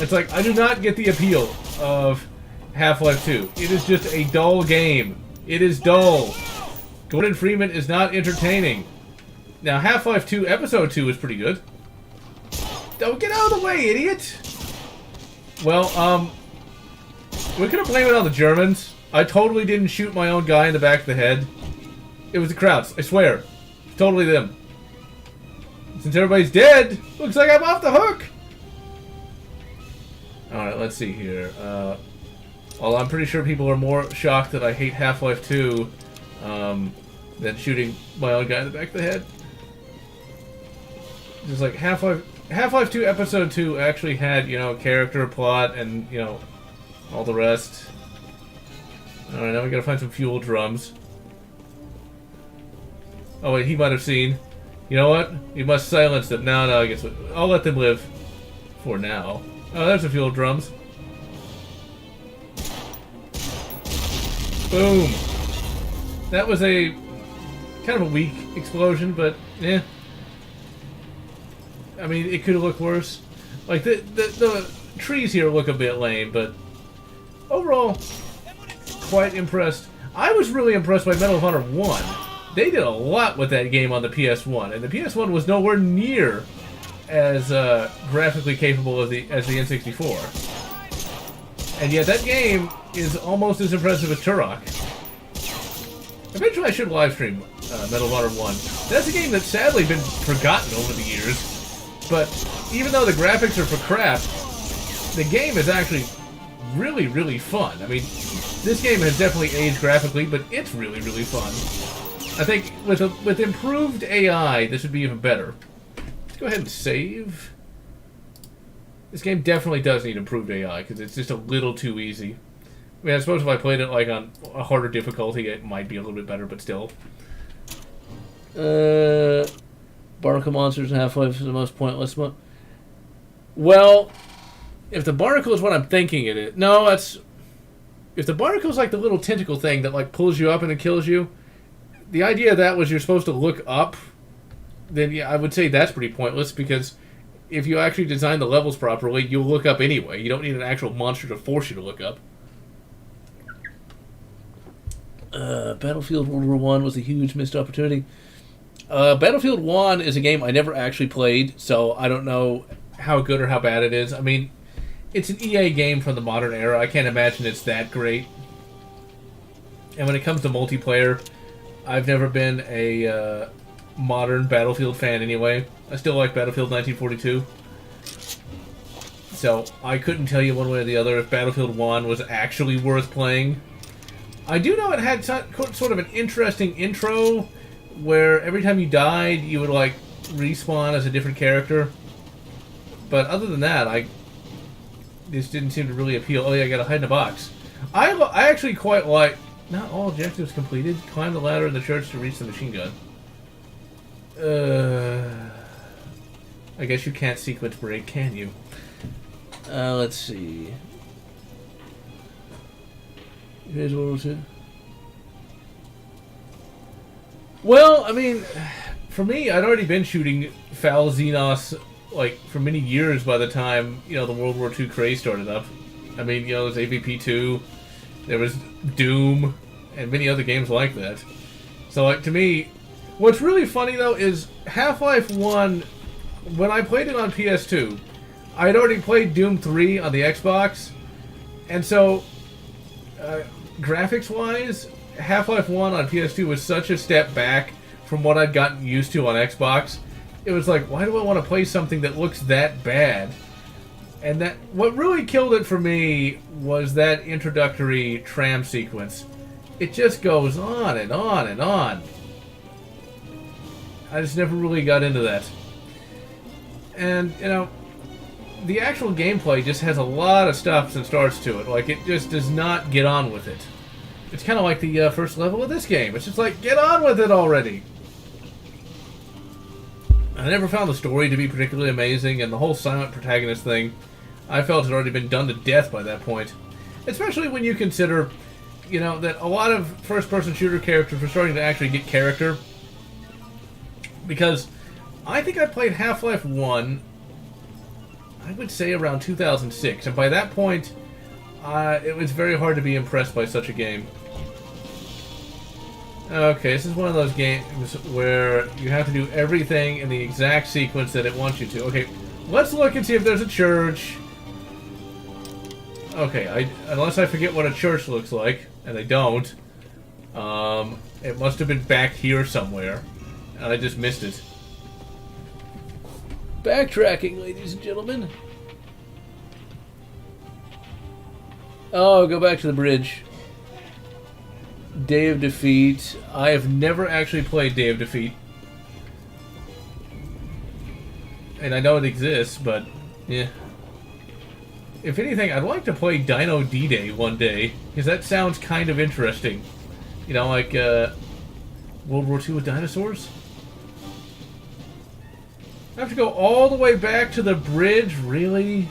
It's like, I do not get the appeal of Half-Life 2. It is just a dull game. It is dull. Gordon Freeman is not entertaining. Now, Half-Life 2 Episode 2 is pretty good. Don't get out of the way, idiot! Well, we're gonna blame it on the Germans. I totally didn't shoot my own guy in the back of the head. It was the Krauts, I swear. Totally them. Since everybody's dead, looks like I'm off the hook! Alright, let's see here. Well, I'm pretty sure people are more shocked that I hate Half-Life 2 than shooting my own guy in the back of the head. Just like Half-Life 2 Episode 2 actually had, you know, character, plot, and, you know, all the rest. Alright, now we gotta find some fuel drums. Oh wait, he might have seen. You know what? You must silence them. No, I guess I'll let them live. For now. Oh, there's some fuel drums. Boom! That was a kind of a weak explosion, but yeah. I mean, it could have looked worse. Like, the trees here look a bit lame, but overall, quite impressed. I was really impressed by Medal of Honor 1. They did a lot with that game on the PS1, and the PS1 was nowhere near as graphically capable as the N64. And yet that game is almost as impressive as Turok. Eventually I should livestream Medal of Honor 1. That's a game that's sadly been forgotten over the years. But even though the graphics are for crap, the game is actually really, really fun. I mean, this game has definitely aged graphically, but it's really, really fun. I think with improved AI, this would be even better. Let's go ahead and save. This game definitely does need improved AI, because it's just a little too easy. I mean, I suppose if I played it like on a harder difficulty, it might be a little bit better, but still. Barnacle monsters in Half-Life is the most pointless one. Well, if the barnacle is what I'm thinking it is... No, that's... If the barnacle is like the little tentacle thing that like pulls you up and it kills you, the idea of that was you're supposed to look up, then yeah, I would say that's pretty pointless, because if you actually design the levels properly, you'll look up anyway. You don't need an actual monster to force you to look up. Battlefield World War I was a huge missed opportunity. Battlefield 1 is a game I never actually played, so I don't know how good or how bad it is. I mean, it's an EA game from the modern era. I can't imagine it's that great. And when it comes to multiplayer, I've never been a modern Battlefield fan anyway. I still like Battlefield 1942. So I couldn't tell you one way or the other if Battlefield 1 was actually worth playing. I do know it had sort of an interesting intro where every time you died, you would, like, respawn as a different character. But other than that, this didn't seem to really appeal. Oh yeah, I gotta hide in a box. I actually quite like... Not all objectives completed. Climb the ladder in the church to reach the machine gun. I guess you can't sequence break, can you? Let's see. Here's World War II. Well, I mean, for me, I'd already been shooting Fal Xenos, like, for many years by the time, you know, the World War II craze started up. I mean, you know, there was AVP2, there was Doom, and many other games like that. So, like, to me, what's really funny, though, is Half-Life 1, when I played it on PS2, I had already played Doom 3 on the Xbox, and so, graphics-wise, Half-Life 1 on PS2 was such a step back from what I'd gotten used to on Xbox. It was like, why do I want to play something that looks that bad? And that what really killed it for me was that introductory tram sequence. It just goes on and on and on. I just never really got into that. And, you know, the actual gameplay just has a lot of stops and starts to it. Like, it just does not get on with it. It's kind of like the first level of this game. It's just like, get on with it already! I never found the story to be particularly amazing, and the whole silent protagonist thing, I felt had already been done to death by that point. Especially when you consider, you know, that a lot of first-person shooter characters are starting to actually get character. Because I think I played Half-Life 1, I would say around 2006, and by that point, it was very hard to be impressed by such a game. Okay, this is one of those games where you have to do everything in the exact sequence that it wants you to. Okay, let's look and see if there's a church. Okay, unless I forget what a church looks like, and I don't, it must have been back here somewhere, and I just missed it. Backtracking, ladies and gentlemen. Oh, go back to the bridge. Day of Defeat. I have never actually played Day of Defeat. And I know it exists, but, yeah. If anything, I'd like to play Dino D-Day one day, because that sounds kind of interesting. You know, like, World War II with dinosaurs? I have to go all the way back to the bridge? Really?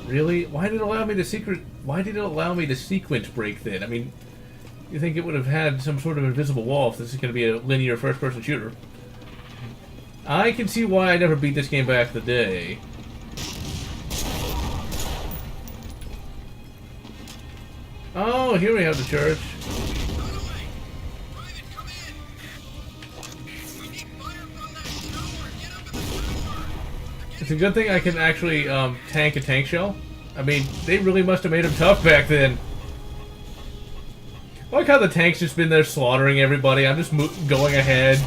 Really? Why did it allow me to sequence break then? I mean, you think it would have had some sort of invisible wall if this is going to be a linear first-person shooter. I can see why I never beat this game back in the day. Oh, here we have the church. It's a good thing I can actually tank a tank shell. I mean, they really must have made them tough back then. I like how the tank's just been there slaughtering everybody. I'm just going ahead,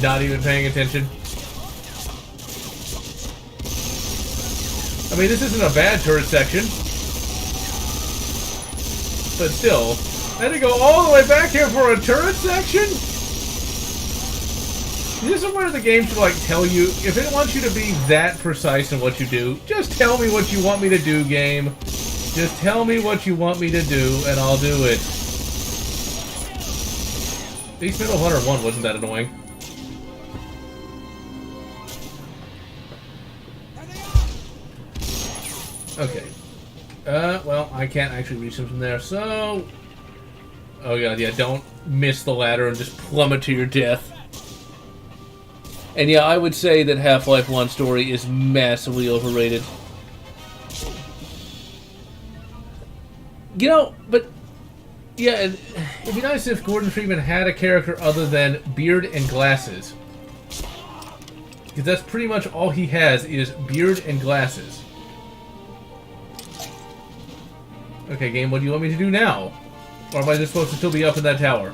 not even paying attention. I mean, this isn't a bad turret section. But still, I had to go all the way back here for a turret section? This is where the game should, like, tell you, if it wants you to be that precise in what you do, just tell me what you want me to do, game. Just tell me what you want me to do, and I'll do it. Beast Metal Hunter 1 wasn't that annoying. Okay. Well, I can't actually reach them from there, so... Oh god, yeah, don't miss the ladder and just plummet to your death. And yeah, I would say that Half-Life 1 story is massively overrated. You know, but... Yeah, it'd be nice if Gordon Freeman had a character other than beard and glasses. Because that's pretty much all he has is beard and glasses. Okay, game, what do you want me to do now? Or am I just supposed to still be up in that tower?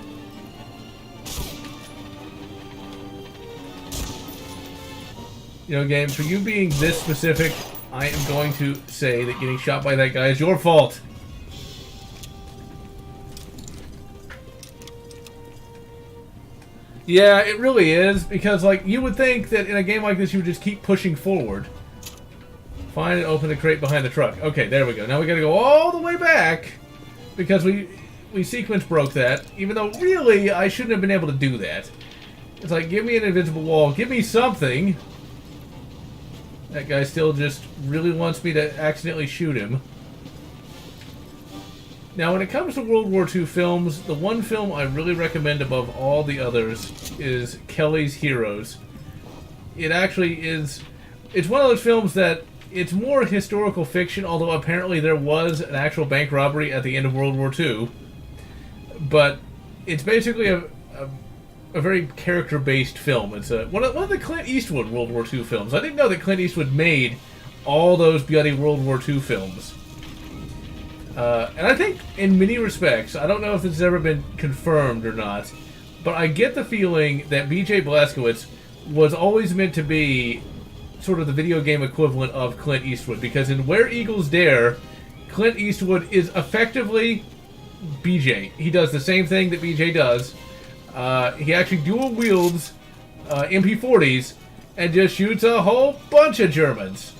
You know, game, for you being this specific, I am going to say that getting shot by that guy is your fault. Yeah, it really is, because, like, you would think that in a game like this you would just keep pushing forward. Find and open the crate behind the truck. Okay, there we go. Now we gotta go all the way back, because we sequence broke that, even though, really, I shouldn't have been able to do that. It's like, give me an invisible wall, give me something. That guy still just really wants me to accidentally shoot him. Now, when it comes to World War II films, the one film I really recommend above all the others is Kelly's Heroes. It actually is... It's one of those films that it's more historical fiction, although apparently there was an actual bank robbery at the end of World War II. But it's basically a very character-based film. It's one of the Clint Eastwood World War II films. I didn't know that Clint Eastwood made all those bloody World War II films. And I think, in many respects, I don't know if this has ever been confirmed or not, but I get the feeling that B.J. Blazkowicz was always meant to be sort of the video game equivalent of Clint Eastwood, because in Where Eagles Dare, Clint Eastwood is effectively BJ. He does the same thing that BJ does. He actually dual wields MP40s and just shoots a whole bunch of Germans.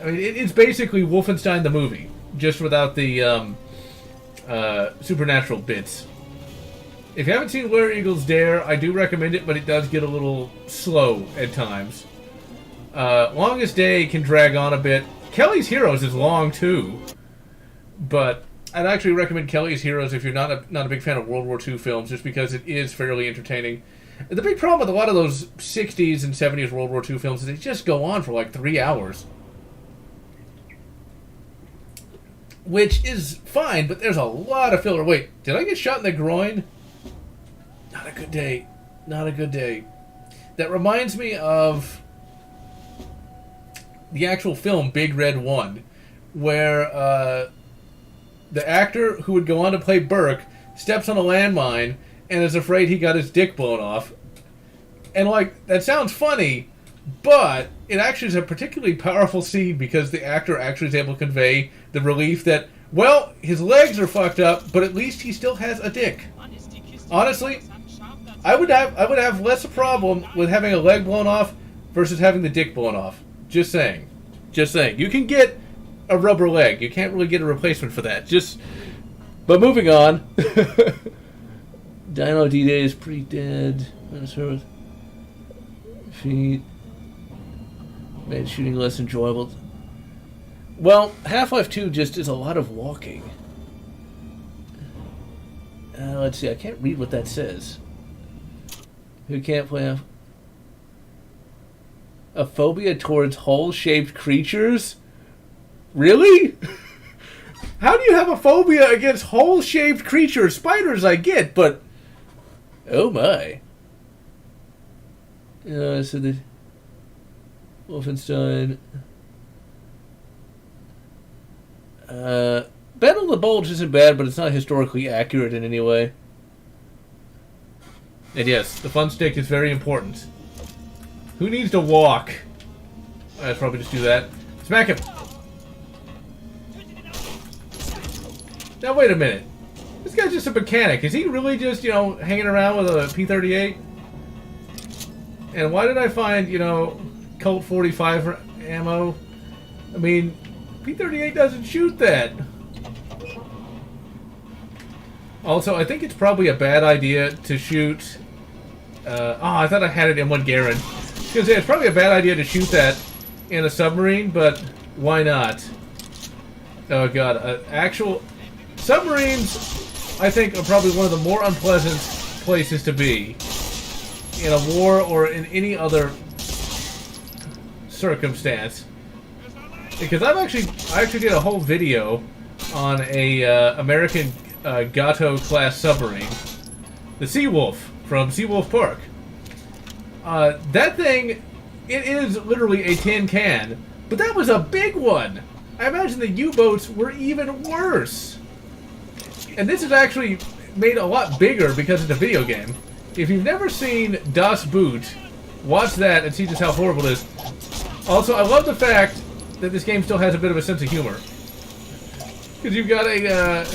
I mean, it's basically Wolfenstein the movie, just without the supernatural bits. If you haven't seen Where Eagles Dare, I do recommend it, but it does get a little slow at times. Longest Day can drag on a bit. Kelly's Heroes is long too, but I'd actually recommend Kelly's Heroes if you're not a big fan of World War II films, just because it is fairly entertaining. The big problem with a lot of those 60s and 70s World War II films is they just go on for like 3 hours. Which is fine, but there's a lot of filler. Wait, did I get shot in the groin? Not a good day. Not a good day. That reminds me of the actual film Big Red 1, where the actor who would go on to play Burke steps on a landmine and is afraid he got his dick blown off. And, like, that sounds funny, but it actually is a particularly powerful scene because the actor actually is able to convey the relief that, well, his legs are fucked up, but at least he still has a dick. Honestly, I would have less a problem with having a leg blown off versus having the dick blown off. Just saying. Just saying. You can get a rubber leg. You can't really get a replacement for that. But moving on. Dino D-Day is pretty dead. Feet. Made shooting less enjoyable. Well, Half-Life 2 just is a lot of walking. Let's see. I can't read what that says. Who can't play a phobia towards hole-shaped creatures? Really? How do you have a phobia against hole-shaped creatures? Spiders I get, but... Oh my. So the... Wolfenstein... Battle of the Bulge isn't bad, but it's not historically accurate in any way. And yes, the fun stick is very important. Who needs to walk? I'd probably just do that. Smack him! Now wait a minute. This guy's just a mechanic. Is he really just, hanging around with a P-38? And why did I find, Colt 45 ammo? I mean, P-38 doesn't shoot that. Also, I think it's probably a bad idea to shoot... I thought I had it in one Garen. I was going to say, it's probably a bad idea to shoot that in a submarine, but why not? Oh god, actual... Submarines, I think, are probably one of the more unpleasant places to be. In a war or in any other circumstance. Because I actually did a whole video on a American Gato-class submarine. The Seawolf from Seawolf Park. That thing, it is literally a tin can, but that was a big one. I imagine the U-boats were even worse. And this is actually made a lot bigger because it's a video game. If you've never seen Das Boot, watch that and see just how horrible it is. Also, I love the fact that this game still has a bit of a sense of humor. Because you've got a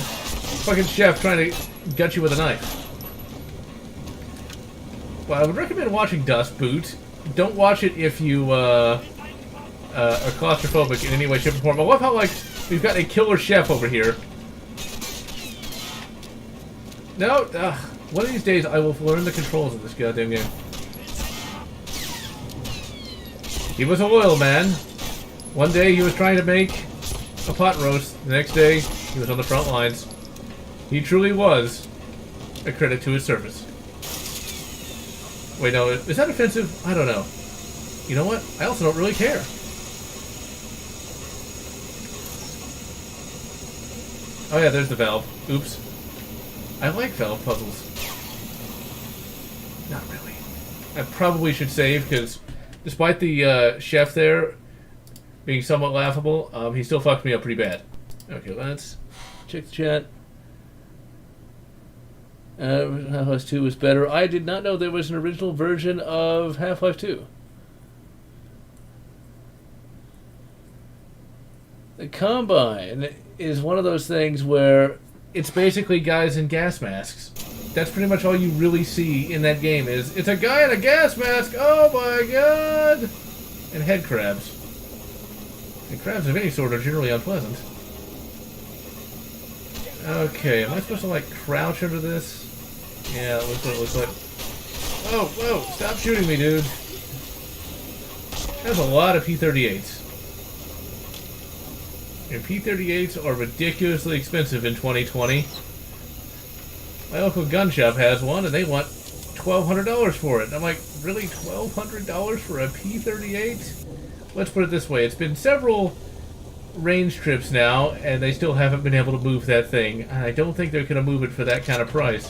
fucking chef trying to gut you with a knife. Well, I would recommend watching Dust Boot. Don't watch it if you are claustrophobic in any way, shape, or form. I love how, we've got a killer chef over here. No, one of these days I will learn the controls of this goddamn game. He was a loyal man. One day he was trying to make a pot roast. The next day he was on the front lines. He truly was a credit to his service. Wait, no, is that offensive? I don't know. You know what? I also don't really care. Oh yeah, there's the valve. Oops. I like valve puzzles. Not really. I probably should save, because despite the chef there being somewhat laughable, he still fucked me up pretty bad. Okay, let's check the chat. Half-Life 2 was better. I did not know there was an original version of Half-Life 2. The Combine is one of those things where it's basically guys in gas masks. That's pretty much all you really see in that game is, it's a guy in a gas mask, oh my god! And head crabs. And crabs of any sort are generally unpleasant. Okay, am I supposed to, like, crouch under this? Yeah, that looks what it looks like. Oh, whoa, stop shooting me, dude. That's a lot of P-38s. And P-38s are ridiculously expensive in 2020. My local gun shop has one, and they want $1,200 for it. And I'm like, really, $1,200 for a P-38? Let's put it this way. It's been several range trips now, and they still haven't been able to move that thing. And I don't think they're going to move it for that kind of price.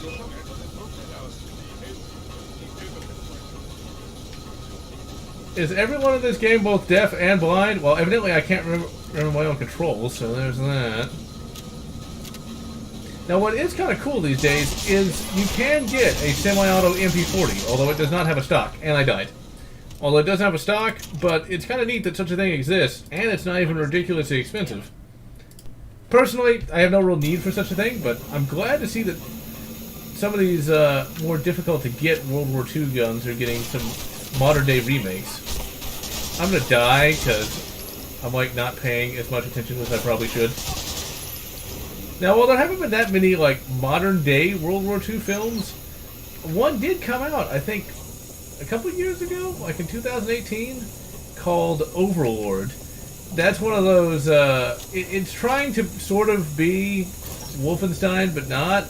Is everyone in this game both deaf and blind? Well, evidently I can't remember my own controls, so there's that. Now, what is kind of cool these days is you can get a semi-auto MP40, although it does not have a stock, and I died. Although it doesn't have a stock, but it's kind of neat that such a thing exists, and it's not even ridiculously expensive. Personally, I have no real need for such a thing, but I'm glad to see that some of these more difficult to get World War II guns are getting some modern-day remakes. I'm gonna die because I'm like not paying as much attention as I probably should. Now, while there haven't been that many like modern-day World War II films, one did come out, I think, a couple years ago, like in 2018, called Overlord. That's one of those, it's trying to sort of be Wolfenstein, but not.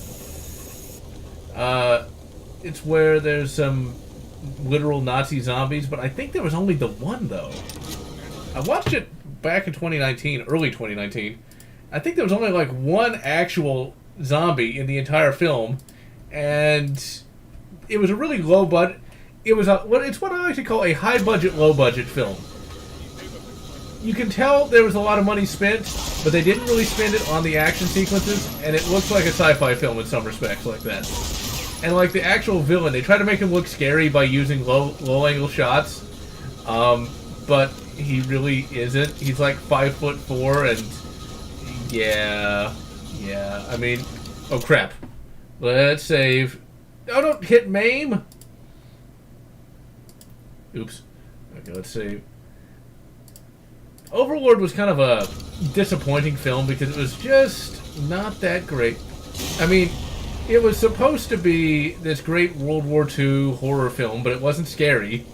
It's where there's some literal Nazi zombies, but I think there was only the one, though. I watched it back in 2019, early 2019. I think there was only like one actual zombie in the entire film, and it was a really low budget. It was it's what I like to call a high budget, low budget film. You can tell there was a lot of money spent, but they didn't really spend it on the action sequences, and it looks like a sci-fi film in some respects like that. And like the actual villain, they try to make him look scary by using low angle shots, but he really isn't. He's like 5'4", and yeah. I mean, oh crap. Let's save. Oh, don't hit maim. Oops. Okay, let's save. Overlord was kind of a disappointing film because it was just not that great. I mean, it was supposed to be this great World War II horror film, but it wasn't scary.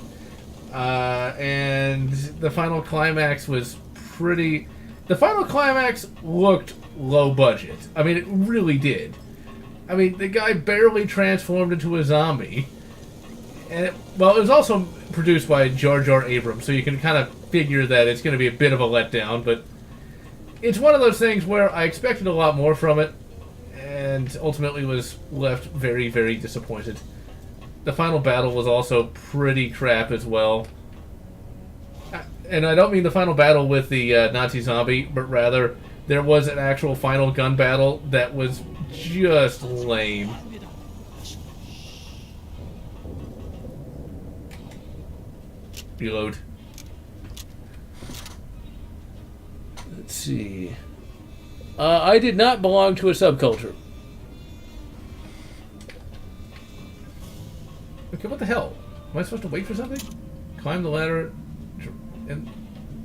And the final climax was pretty... The final climax looked low budget. I mean, it really did. I mean, the guy barely transformed into a zombie. And it was also produced by Jar Jar Abrams, so you can kind of figure that it's going to be a bit of a letdown, but it's one of those things where I expected a lot more from it, and ultimately was left very, very disappointed. The final battle was also pretty crap as well. And I don't mean the final battle with the Nazi zombie, but rather there was an actual final gun battle that was just lame. Reload. Let's see. I did not belong to a subculture. Okay, what the hell? Am I supposed to wait for something? Climb the ladder in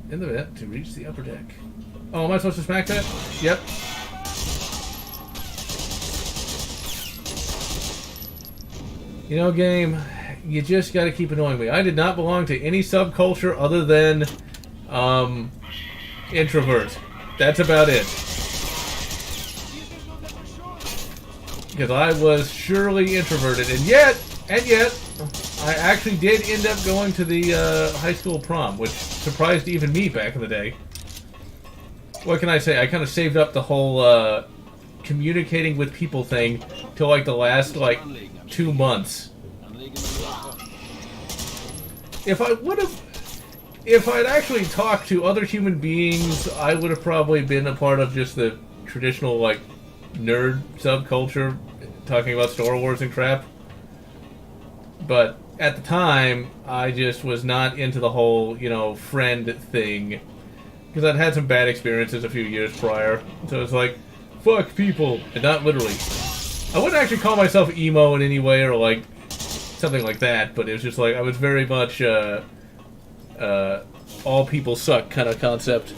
the vent to reach the upper deck. Oh, am I supposed to smack that? Yep. You know, game, you just gotta keep annoying me. I did not belong to any subculture other than introvert. That's about it. Because I was surely introverted, and yet, I actually did end up going to the high school prom, which surprised even me back in the day. What can I say? I kind of saved up the whole communicating with people thing till like the last 2 months. If I'd actually talked to other human beings, I would have probably been a part of just the traditional nerd subculture, talking about Star Wars and crap. But at the time, I just was not into the whole, friend thing. Because I'd had some bad experiences a few years prior. So it's like, fuck people. And not literally. I wouldn't actually call myself emo in any way or like something like that, but it was just like, I was very much all people suck kind of concept.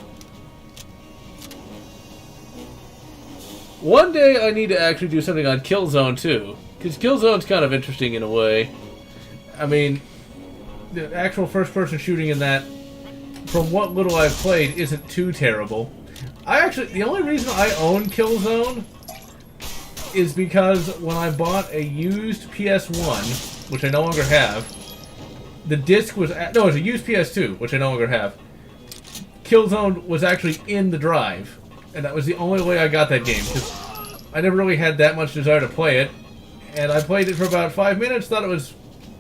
One day I need to actually do something on Killzone too. Because Killzone's kind of interesting in a way. I mean, the actual first-person shooting in that, from what little I've played, isn't too terrible. The only reason I own Killzone is because when I bought a used PS1, which I no longer have, the disc was... no, it was a used PS2, which I no longer have. Killzone was actually in the drive. And that was the only way I got that game, because I never really had that much desire to play it. And I played it for about 5 minutes, thought it was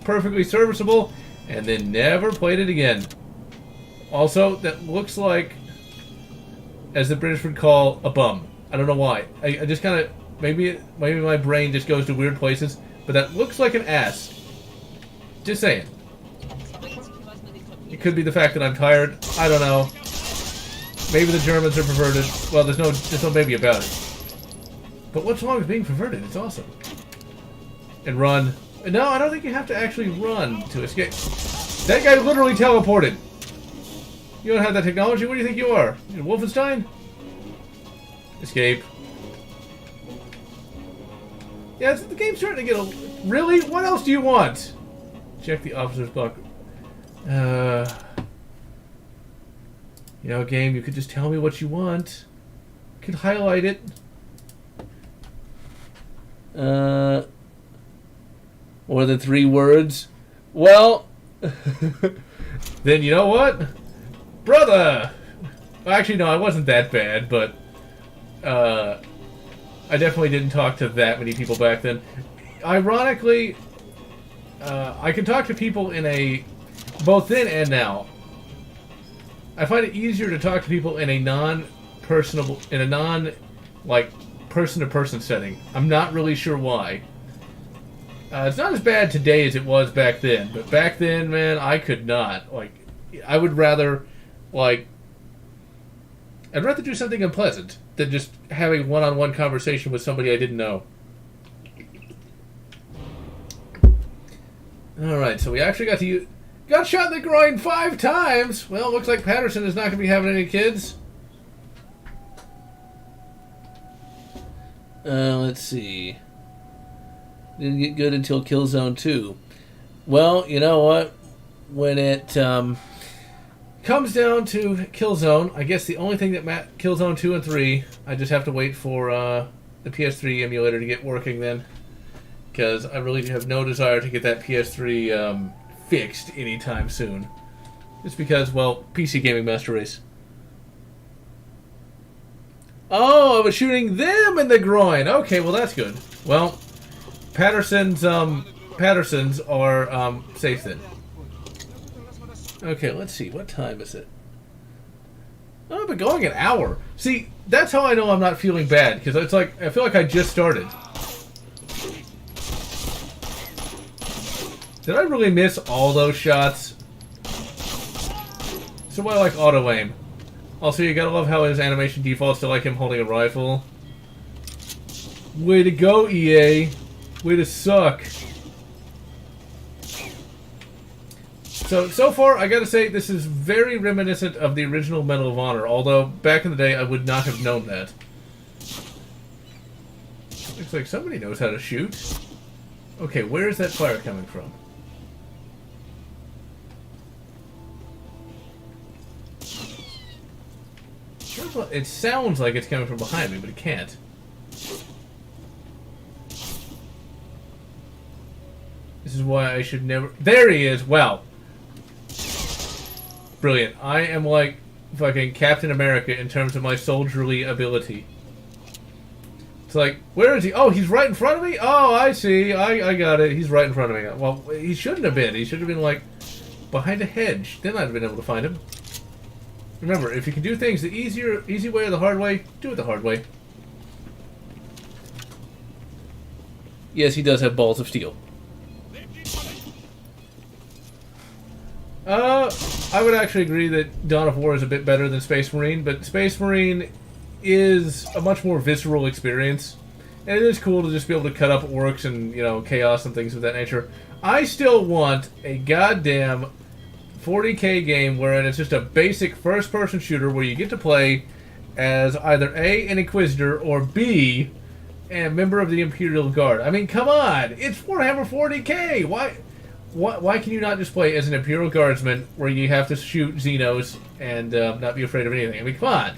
perfectly serviceable, and then never played it again. Also, that looks like, as the British would call, a bum. I don't know why. I just kind of... Maybe my brain just goes to weird places, but that looks like an ass. Just saying. It could be the fact that I'm tired. I don't know. Maybe the Germans are perverted. Well, there's no maybe about it. But what's wrong with being perverted? It's awesome. And run. No, I don't think you have to actually run to escape. That guy literally teleported. You don't have that technology? What do you think you are? You Wolfenstein? Escape. Yeah, the game's starting to get a... Really? What else do you want? Check the officer's book. You know, game, you could just tell me what you want. You could highlight it. More than 3 words? Well... Then you know what? Brother! Well, actually, no, I wasn't that bad, but... I definitely didn't talk to that many people back then. Ironically, I can talk to people in a... both then and now. I find it easier to talk to people in a non-personable... in a non... like, person-to-person setting. I'm not really sure why. It's not as bad today as it was back then, but back then, man, I could not. Like, I would rather, like... I'd rather do something unpleasant than just having one-on-one conversation with somebody I didn't know. Alright, so we actually got to use... Got shot in the groin 5 times! Well, looks like Patterson is not going to be having any kids. Let's see. Didn't get good until Killzone 2. Well, you know what? When it comes down to Killzone, I guess the only thing that Killzone 2 and 3, I just have to wait for the PS3 emulator to get working then. Because I really have no desire to get that PS3 fixed anytime soon. Just because, well, PC Gaming Master Race. Oh, I was shooting them in the groin! Okay, well that's good. Well, Patterson's are safe then. Okay, let's see. What time is it? Oh, I've been going an hour. See, that's how I know I'm not feeling bad, because it's like, I feel like I just started. Did I really miss all those shots? So why I like auto-aim. Also, you gotta love how his animation defaults to like him holding a rifle. Way to go, EA. Way to suck. So far, I gotta say, this is very reminiscent of the original Medal of Honor, although back in the day, I would not have known that. Looks like somebody knows how to shoot. Okay, where is that fire coming from? It sounds like it's coming from behind me, but it can't. This is why I should never... There he is! Wow. Brilliant. I am like fucking Captain America in terms of my soldierly ability. It's like, where is he? Oh, he's right in front of me? Oh, I see. I got it. He's right in front of me. Well, he shouldn't have been. He should have been, like, behind a hedge. Then I'd have been able to find him. Remember, if you can do things the easy way or the hard way, do it the hard way. Yes, he does have balls of steel. I would actually agree that Dawn of War is a bit better than Space Marine, but Space Marine is a much more visceral experience. And it is cool to just be able to cut up orcs and, you know, chaos and things of that nature. I still want a goddamn 40k game wherein it's just a basic first-person shooter where you get to play as either A, an Inquisitor, or B, a member of the Imperial Guard. I mean, come on! It's Warhammer 40k! Why can you not just play as an Imperial Guardsman where you have to shoot Xenos and not be afraid of anything? I mean, come on!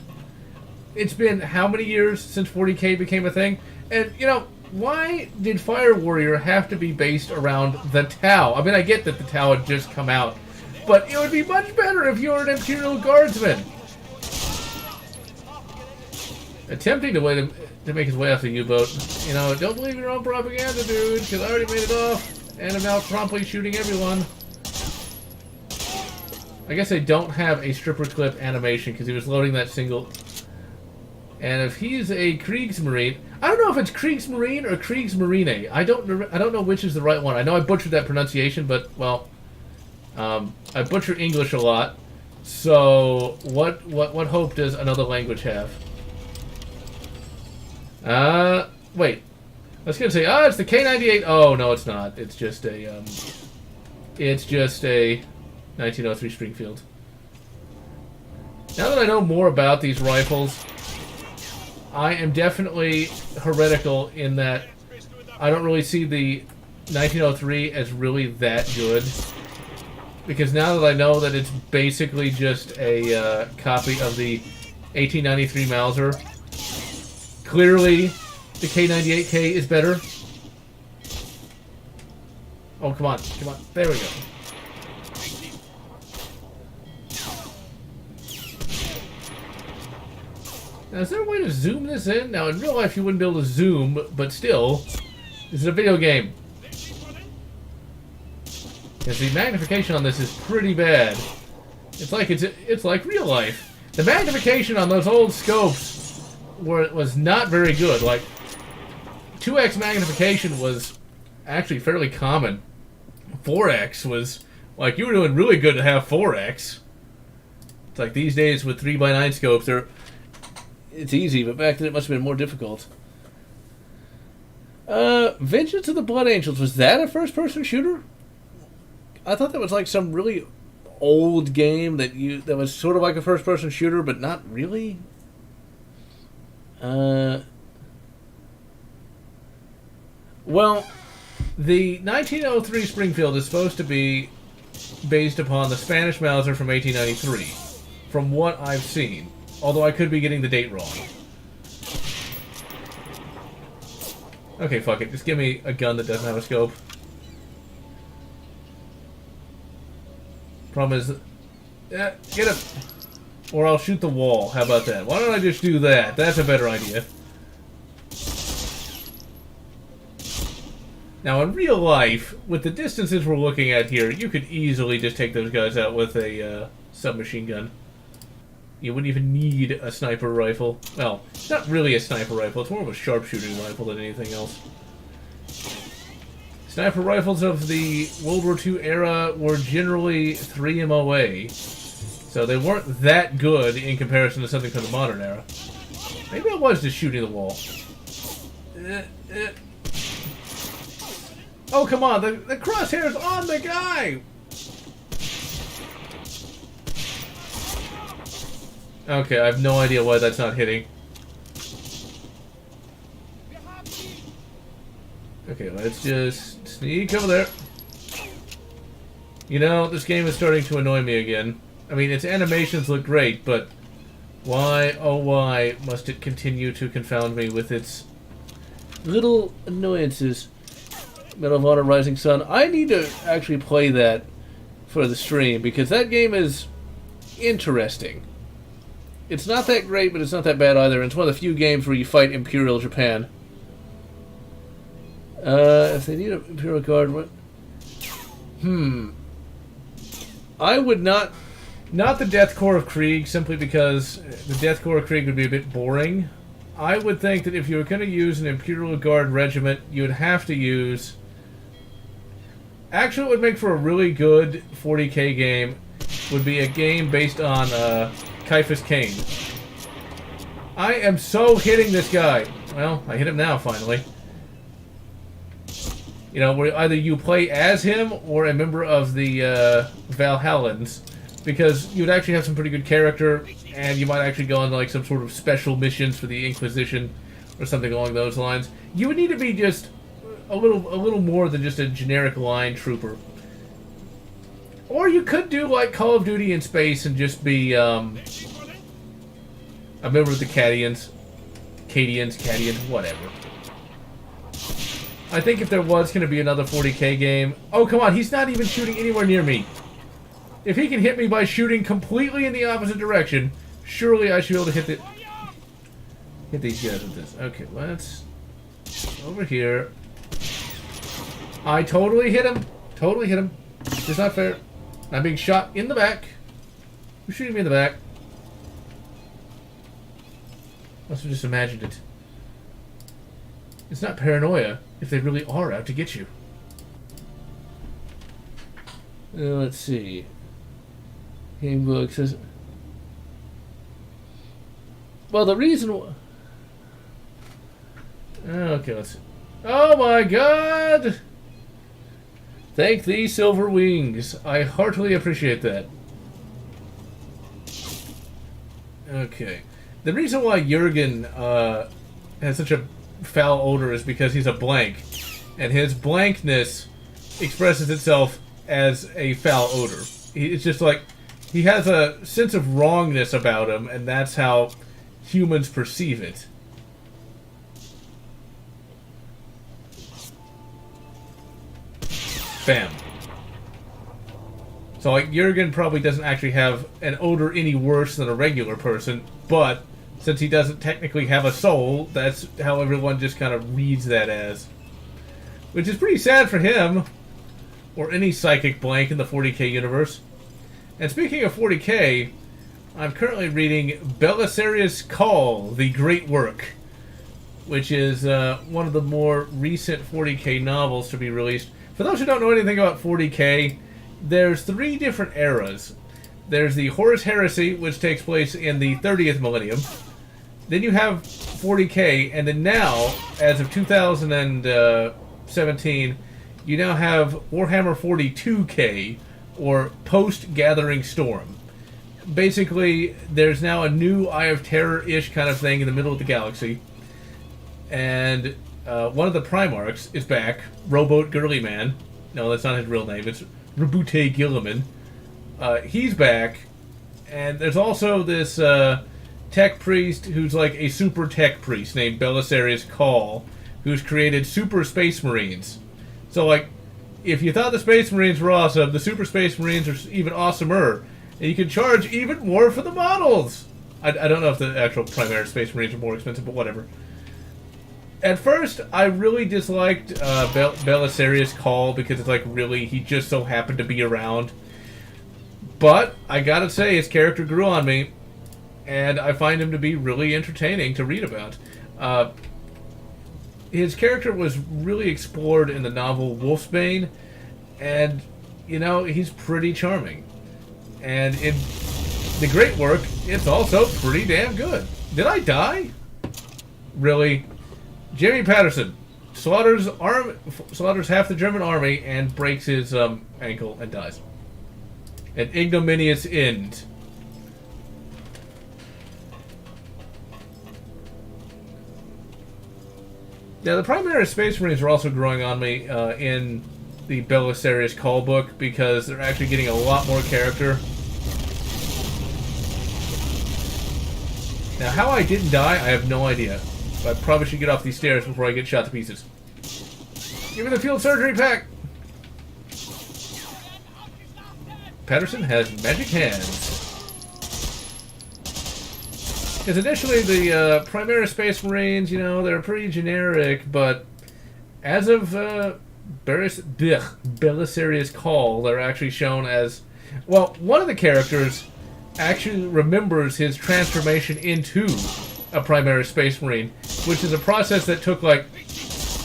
It's been how many years since 40k became a thing? And, you know, why did Fire Warrior have to be based around the Tau? I mean, I get that the Tau had just come out, but it would be much better if you were an Imperial Guardsman. Attempting to make his way off the U-boat. You know, don't believe your own propaganda, dude, because I already made it off, and I'm now promptly shooting everyone. I guess I don't have a stripper clip animation, because he was loading that single... And if he's a Kriegsmarine... I don't know if it's Kriegsmarine or Kriegsmarine. I don't know which is the right one. I know I butchered that pronunciation, but, well... I butcher English a lot. So, what hope does another language have? Wait. I was gonna say, it's the K98. Oh, no, it's not. It's just a, 1903 Springfield. Now that I know more about these rifles, I am definitely heretical in that I don't really see the 1903 as really that good. Because now that I know that it's basically just a copy of the 1893 Mauser, clearly the K98K is better. Oh, come on, come on. There we go. Now, is there a way to zoom this in? Now, in real life, you wouldn't be able to zoom, but still, this is a video game. Because the magnification on this is pretty bad. It's like real life. The magnification on those old scopes was not very good. Like, 2x magnification was actually fairly common. 4x was, like, you were doing really good to have 4x. It's like these days with 3x9 scopes, it's easy, but back then it must have been more difficult. Vengeance of the Blood Angels, was that a first-person shooter? I thought that was like some really old game that was sort of like a first-person shooter, but not really. Well, the 1903 Springfield is supposed to be based upon the Spanish Mauser from 1893, from what I've seen. Although I could be getting the date wrong. Okay, fuck it. Just give me a gun that doesn't have a scope. Problem is... get up! Or I'll shoot the wall. How about that? Why don't I just do that? That's a better idea. Now, in real life, with the distances we're looking at here, you could easily just take those guys out with a submachine gun. You wouldn't even need a sniper rifle. Well, it's not really a sniper rifle. It's more of a sharpshooting rifle than anything else. Sniper rifles of the World War II era were generally 3 MOA. So they weren't that good in comparison to something from the modern era. Maybe I was just shooting the wall. Oh, come on. The crosshair's on the guy! Okay, I have no idea why that's not hitting. Okay, let's just sneak over there. You know, this game is starting to annoy me again. I mean, its animations look great, but why, oh why, must it continue to confound me with its little annoyances? Medal of Honor Rising Sun. I need to actually play that for the stream, because that game is interesting. It's not that great, but it's not that bad either. And it's one of the few games where you fight Imperial Japan. If they need an Imperial Guard... what? I would not... Not the Death Corps of Krieg, simply because the Death Corps of Krieg would be a bit boring. I would think that if you were going to use an Imperial Guard regiment, you would have to use... Actually, it would make for a really good 40k game. would be a game based on Caiaphas Cain. I am so hitting this guy. Well, I hit him now, finally. You know, where either you play as him or a member of the Valhallans, because you would actually have some pretty good character, and you might actually go on like some sort of special missions for the Inquisition or something along those lines. You would need to be just a little more than just a generic line trooper. Or you could do like Call of Duty in space and just be a member of the Cadians, whatever. I think if there was going to be another 40k game... Oh, come on, he's not even shooting anywhere near me. If he can hit me by shooting completely in the opposite direction, surely I should be able to hit these guys with this. Okay, let's... Over here. I totally hit him. Totally hit him. It's not fair. I'm being shot in the back. Who's shooting me in the back? Must have just imagined it. It's not paranoia if they really are out to get you. Let's see. Gamebook says... Well, the reason... Okay, let's see. Oh my god! Thank thee, Silver Wings. I heartily appreciate that. Okay. The reason why Jurgen has such a foul odor is because he's a blank. And his blankness expresses itself as a foul odor. It's just like, he has a sense of wrongness about him, and that's how humans perceive it. Bam. So, like, Jurgen probably doesn't actually have an odor any worse than a regular person, but since he doesn't technically have a soul, that's how everyone just kind of reads that as. Which is pretty sad for him, or any psychic blank in the 40k universe. And speaking of 40k, I'm currently reading Belisarius' Call, The Great Work, which is one of the more recent 40k novels to be released. For those who don't know anything about 40k, there's 3 different eras. There's the Horus Heresy, which takes place in the 30th millennium. Then you have 40k, and then now, as of 2017, you now have Warhammer 42k, or Post-Gathering Storm. Basically, there's now a new Eye of Terror-ish kind of thing in the middle of the galaxy. And one of the Primarchs is back, Rowboat Girly Man. No, that's not his real name, it's Rabute Gilliman. He's back, and there's also this tech priest who's like a super tech priest named Belisarius Call, who's created Super Space Marines. So, like, if you thought the Space Marines were awesome, the Super Space Marines are even awesomer, and you can charge even more for the models! I don't know if the actual Primaris Space Marines are more expensive, but whatever. At first, I really disliked Belisarius Call because it's like, really, he just so happened to be around. But I gotta say, his character grew on me, and I find him to be really entertaining to read about. His character was really explored in the novel Wolfsbane, and, you know, he's pretty charming. And in The Great Work, it's also pretty damn good. Did I die? Really? Jamie Patterson slaughters half the German army and breaks his ankle and dies. An ignominious end. Now, the Primaris Space Marines are also growing on me in the Belisarius Call book because they're actually getting a lot more character. Now, how I didn't die, I have no idea. But I probably should get off these stairs before I get shot to pieces. Give me the field surgery pack! Patterson has magic hands. Because initially the Primaris Space Marines, you know, they're pretty generic, but as of Belisarius Call, they're actually shown as... Well, one of the characters actually remembers his transformation into a Primaris Space Marine, which is a process that took, like,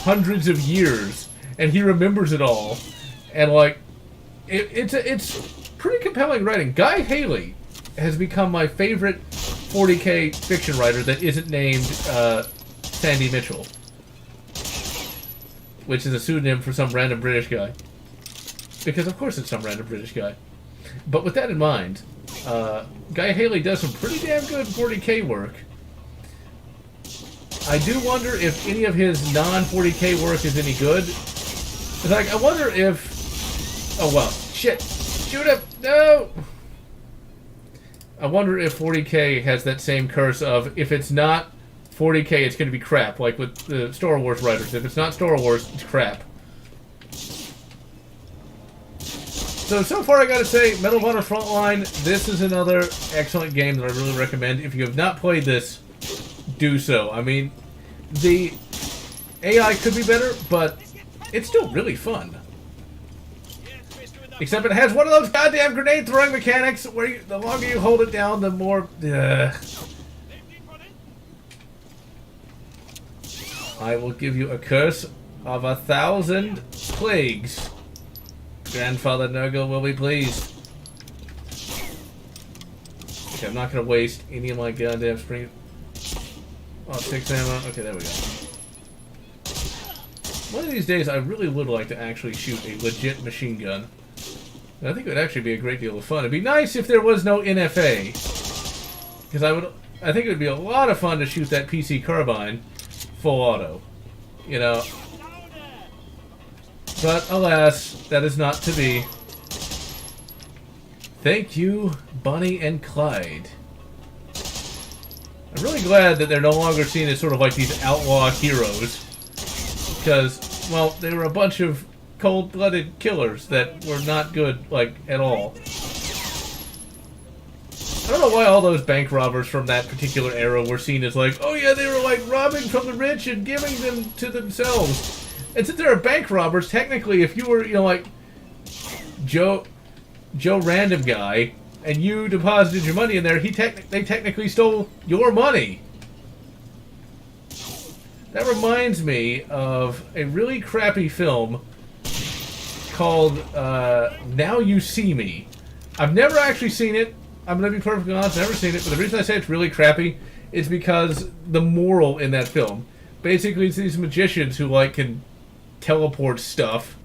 hundreds of years, and he remembers it all. And, like, it's pretty pretty compelling writing. Guy Haley has become my favorite 40K fiction writer that isn't named Sandy Mitchell, which is a pseudonym for some random British guy. Because of course it's some random British guy. But with that in mind, Guy Haley does some pretty damn good 40K work. I do wonder if any of his non-40K work is any good. It's like, I wonder if... Oh, well. Shit. Shoot him! No! I wonder if 40K has that same curse of, if it's not 40K, it's going to be crap. Like with the Star Wars writers. If it's not Star Wars, it's crap. So far I gotta say, Medal of Honor Frontline, this is another excellent game that I really recommend. If you have not played this, do so. I mean, the AI could be better, but it's still really fun. Except it has one of those goddamn grenade throwing mechanics where the longer you hold it down, the more... I will give you a curse of 1,000 plagues. Grandfather Nurgle will be pleased. Okay, I'm not going to waste any of my goddamn spring... Oh, 6 ammo. Okay, there we go. One of these days, I really would like to actually shoot a legit machine gun. I think it would actually be a great deal of fun. It'd be nice if there was no NFA. Because I think it would be a lot of fun to shoot that PC carbine full auto. You know... But, alas, that is not to be. Thank you, Bonnie and Clyde. I'm really glad that they're no longer seen as sort of like these outlaw heroes. Because, well, they were a bunch of cold-blooded killers that were not good, like, at all. I don't know why all those bank robbers from that particular era were seen as like, oh yeah, they were like robbing from the rich and giving them to themselves. And since they're bank robbers, technically, if you were, you know, like, Joe Random Guy, and you deposited your money in there, they technically stole your money. That reminds me of a really crappy film called Now You See Me. I've never actually seen it. I'm going to be perfectly honest, I've never seen it, but the reason I say it's really crappy is because the moral in that film. Basically, it's these magicians who, like, can teleport stuff,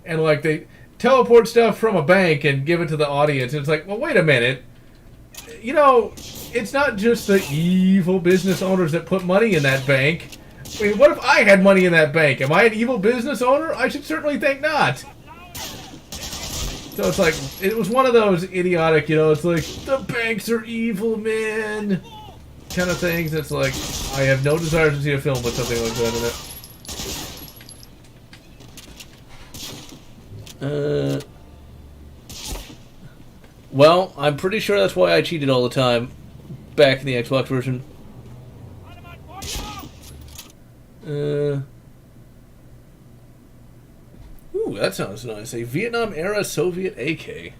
and like they teleport stuff from a bank and give it to the audience, and it's like, well, wait a minute, you know, it's not just the evil business owners that put money in that bank. I mean, what if I had money in that bank? Am I an evil business owner? I should certainly think not. So it's like, it was one of those idiotic, you know, it's like, the banks are evil, man, kind of things. It's like, I have no desire to see a film with something like that in it. Well, I'm pretty sure that's why I cheated all the time back in the Xbox version. Ooh, that sounds nice. A Vietnam-era Soviet AK.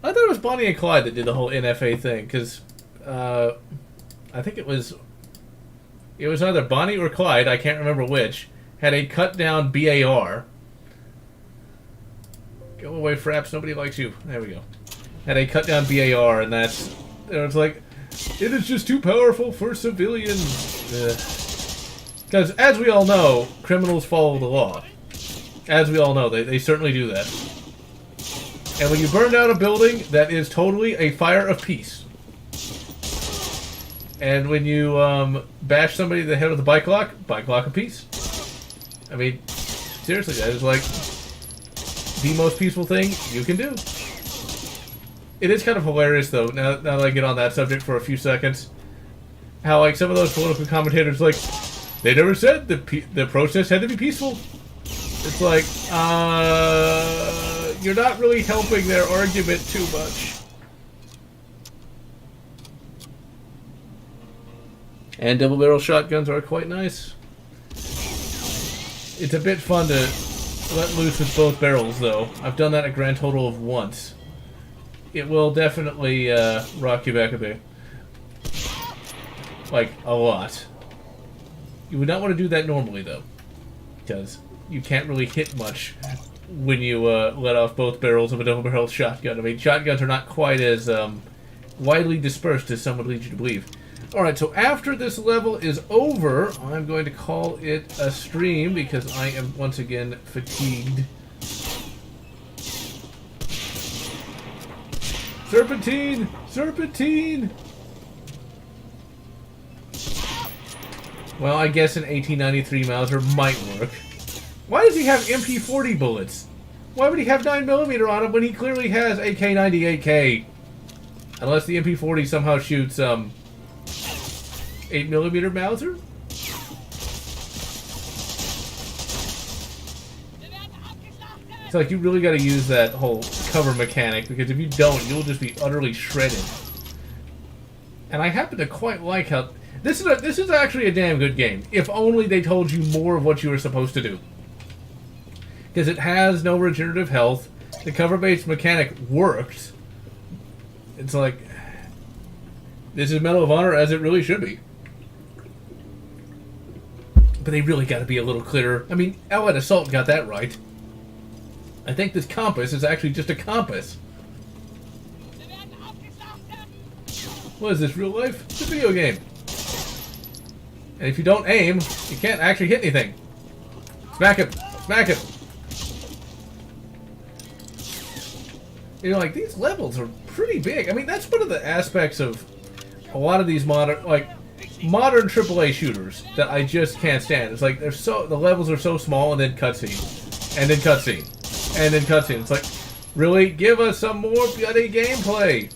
I thought it was Bonnie and Clyde that did the whole NFA thing, because I think it was either Bonnie or Clyde, I can't remember which, had a cut-down BAR. Go away, Fraps, nobody likes you. There we go. Had a cut-down BAR, and that's... It was like, it is just too powerful for civilians. Because, as we all know, criminals follow the law. As we all know, they certainly do that. And when you burn down a building, that is totally a fire of peace. And when you bash somebody in the head with a bike lock of peace. I mean, seriously, that is like the most peaceful thing you can do. It is kind of hilarious, though, now that I get on that subject for a few seconds, how, like, some of those political commentators, like, they never said the protest had to be peaceful. It's like, you're not really helping their argument too much. And double-barrel shotguns are quite nice. It's a bit fun to let loose with both barrels, though. I've done that a grand total of once. It will definitely rock you back a bit. Like, a lot. You would not want to do that normally, though. Because you can't really hit much when you let off both barrels of a double-barreled shotgun. I mean, shotguns are not quite as widely dispersed as some would lead you to believe. Alright, so after this level is over, I'm going to call it a stream because I am once again fatigued. Serpentine! Serpentine! Well, I guess an 1893 Mauser might work. Why does he have MP40 bullets? Why would he have 9mm on him when he clearly has a K98K? Unless the MP40 somehow shoots, 8mm Mauser? It's like you really got to use that whole cover mechanic, because if you don't, you'll just be utterly shredded. And I happen to quite like how... This is actually a damn good game, if only they told you more of what you were supposed to do. Because it has no regenerative health, the cover-based mechanic works. It's like... This is Medal of Honor as it really should be. But they really got to be a little clearer. I mean, Allied Assault got that right. I think this compass is actually just a compass. What is this, real life? It's a video game. And if you don't aim, you can't actually hit anything. Smack him! Smack him! You know, like, these levels are pretty big. I mean, that's one of the aspects of a lot of these modern AAA shooters that I just can't stand. It's like, the levels are so small, and then cutscene. And then cutscene. And then cutscene. It's like, really? Give us some more bloody gameplay!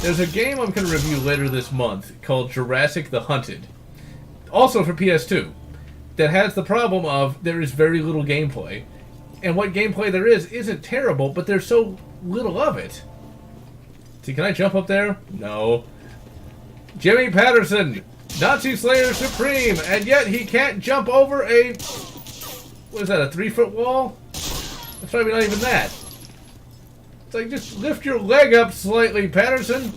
There's a game I'm going to review later this month called Jurassic the Hunted, also for PS2, that has the problem of there is very little gameplay. And what gameplay there is isn't terrible, but there's so little of it. See, can I jump up there? No. Jimmy Patterson, Nazi Slayer Supreme, and yet he can't jump over a... What is that, a 3-foot wall? That's probably not even that. It's like, just lift your leg up slightly, Patterson.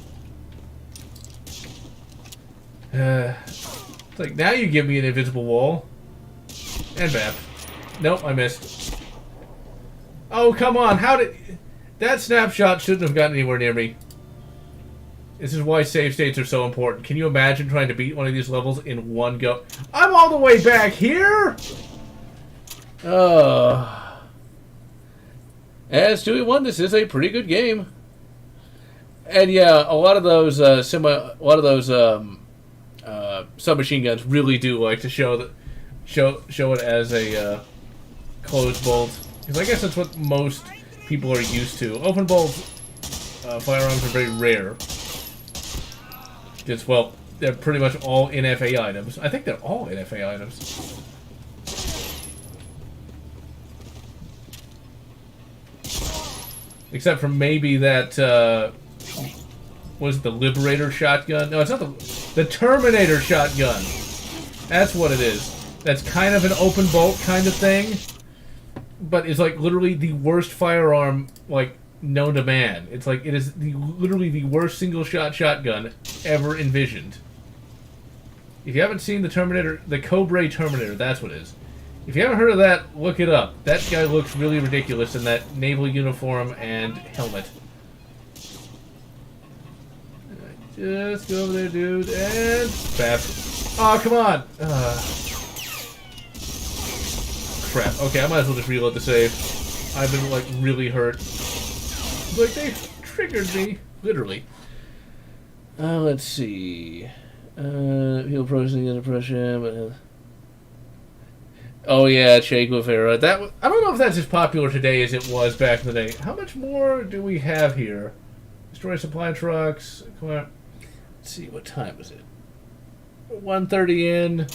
It's like, now you give me an invisible wall. And bap. Nope, I missed. Oh, come on, how did... That snapshot shouldn't have gotten anywhere near me. This is why save states are so important. Can you imagine trying to beat one of these levels in one go? I'm all the way back here? As Stewie 1, this is a pretty good game. And yeah, a lot of those submachine guns really do like to show it as a closed bolt. Because I guess that's what most people are used to. Open bolt firearms are very rare. Because, well, they're pretty much all NFA items. I think they're all NFA items. Except for maybe that, what is it, the Liberator shotgun? No, it's not the Terminator shotgun. That's what it is. That's kind of an open bolt kind of thing. But it's like literally the worst firearm, like, known to man. It's like, it is literally the worst single-shot shotgun ever envisioned. If you haven't seen the Terminator, the Cobra Terminator, that's what it is. If you haven't heard of that, look it up. That guy looks really ridiculous in that naval uniform and helmet. Just go over there, dude, and... Bap. Oh, come on! Crap. Okay, I might as well just reload the save. I've been, like, really hurt. Like, they triggered me. Literally. Let's see. Heal processing under pressure, but... Oh yeah, Che Guevara. I don't know if that's as popular today as it was back in the day. How much more do we have here? Destroy supply trucks. Come on. Let's see, what time is it? 1:30 in.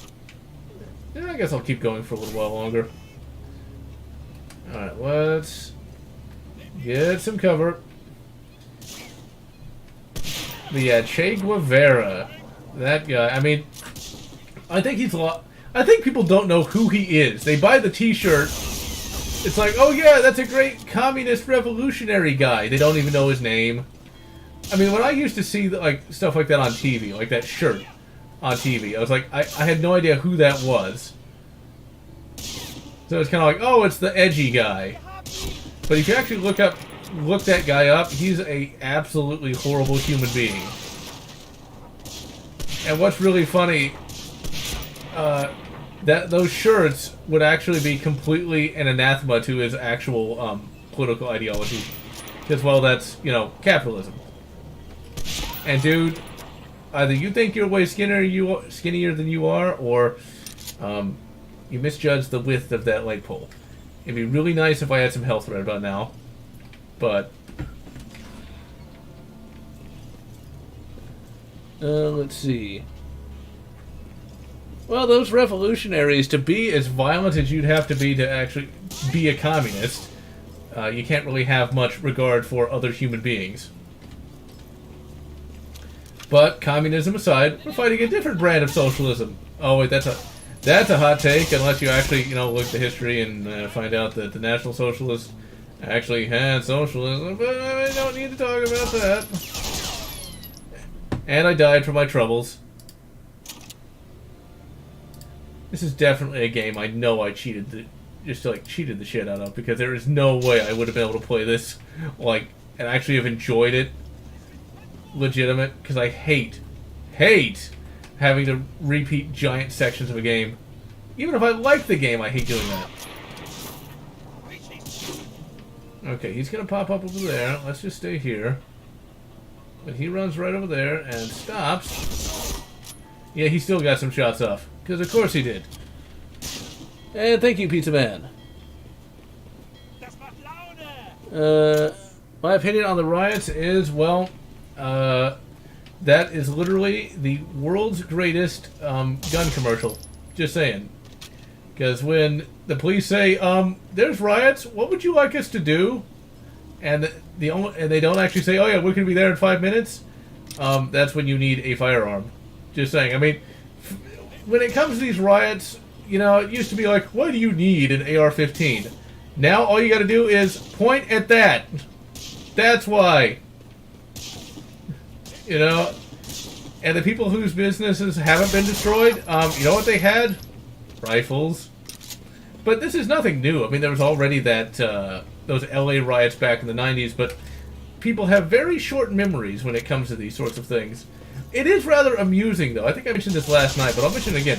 Yeah, I guess I'll keep going for a little while longer. Alright, let's get some cover. But yeah, Che Guevara. That guy. I mean, I think he's a lot... I think people don't know who he is. They buy the t-shirt. It's like, oh yeah, that's a great communist revolutionary guy. They don't even know his name. I mean, when I used to see like stuff like that on TV, like that shirt on TV, I was like, I had no idea who that was. So it's kind of like, oh, it's the edgy guy. But if you actually look that guy up, he's a absolutely horrible human being. And what's really funny, that those shirts would actually be completely an anathema to his actual political ideology. Because, well, that's, you know, capitalism. And dude, either you think you're way skinnier than you are, or you misjudged the width of that leg pole. It'd be really nice if I had some health right about now, but let's see. Well, those revolutionaries, to be as violent as you'd have to be actually be a communist, you can't really have much regard for other human beings. But communism aside, we're fighting a different brand of socialism. Oh wait, that's a hot take, unless you actually, you know, look at the history and find out that the National Socialists actually had socialism, but I don't need to talk about that. And I died for my troubles. This is definitely a game I know I cheated the shit out of, because there is no way I would have been able to play this, like, and actually have enjoyed it legitimate, because I hate having to repeat giant sections of a game. Even if I like the game, I hate doing that. Okay, he's gonna pop up over there. Let's just stay here. But he runs right over there and stops. Yeah, he still got some shots off. Because of course he did. And thank you, Pizza Man. My opinion on the riots is, well, that is literally the world's greatest gun commercial. Just saying. Because when the police say, there's riots, what would you like us to do? And they don't actually say, oh yeah, we're going to be there in 5 minutes. That's when you need a firearm. Just saying. I mean, when it comes to these riots, you know, it used to be like, what do you need an AR-15? Now all you got to do is point at that. That's why. You know, and the people whose businesses haven't been destroyed, you know what they had? Rifles. But this is nothing new. I mean, there was already that those LA riots back in the 90s, but people have very short memories when it comes to these sorts of things. It is rather amusing, though. I think I mentioned this last night, but I'll mention it again.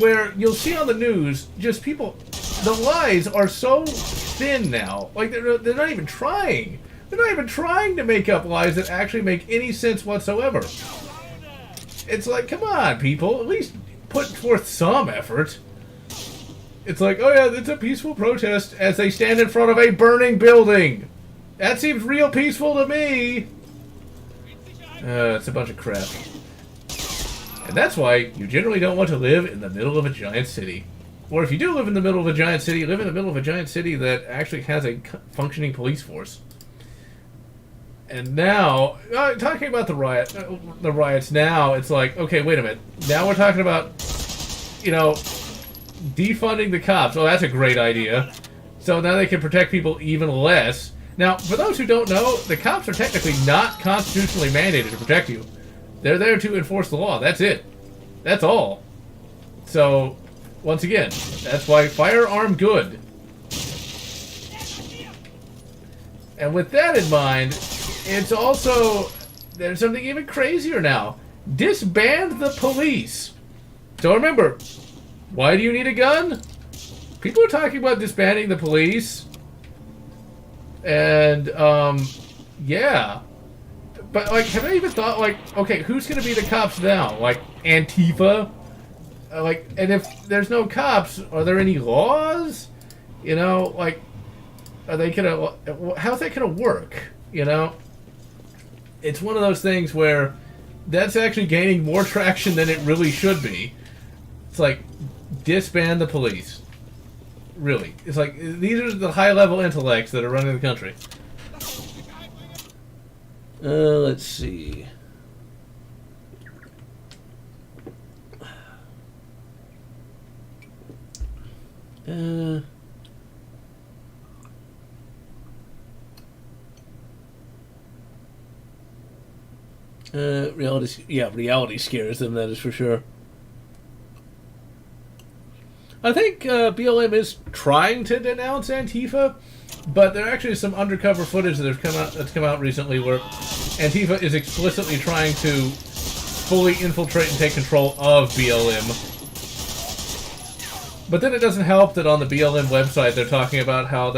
Where you'll see on the news, just people, the lies are so thin now. Like, they're not even trying. They're not even trying to make up lies that actually make any sense whatsoever. It's like, come on, people. At least put forth some effort. It's like, oh yeah, it's a peaceful protest as they stand in front of a burning building. That seems real peaceful to me. It's a bunch of crap. And that's why you generally don't want to live in the middle of a giant city. Or if you do live in the middle of a giant city, live in the middle of a giant city that actually has a functioning police force. And now, talking about the riots now, it's like, okay, wait a minute. Now we're talking about, you know, defunding the cops. Oh, that's a great idea. So now they can protect people even less. Now, for those who don't know, the cops are technically not constitutionally mandated to protect you. They're there to enforce the law. That's it. That's all. So, once again, that's why firearm good. And with that in mind, it's also, there's something even crazier now. Disband the police. So remember, why do you need a gun? People are talking about disbanding the police. And, yeah. But, like, have they even thought, like, okay, who's going to be the cops now? Like, Antifa? Like, and if there's no cops, are there any laws? You know, like, are they going to, how's that going to work? You know? It's one of those things where that's actually gaining more traction than it really should be. It's like, disband the police. Really. It's like, these are the high-level intellects that are running the country. Let's see. Reality scares them, that is for sure. I think BLM is trying to denounce Antifa, but there actually is some undercover footage that's come out recently where Antifa is explicitly trying to fully infiltrate and take control of BLM. But then it doesn't help that on the BLM website they're talking about how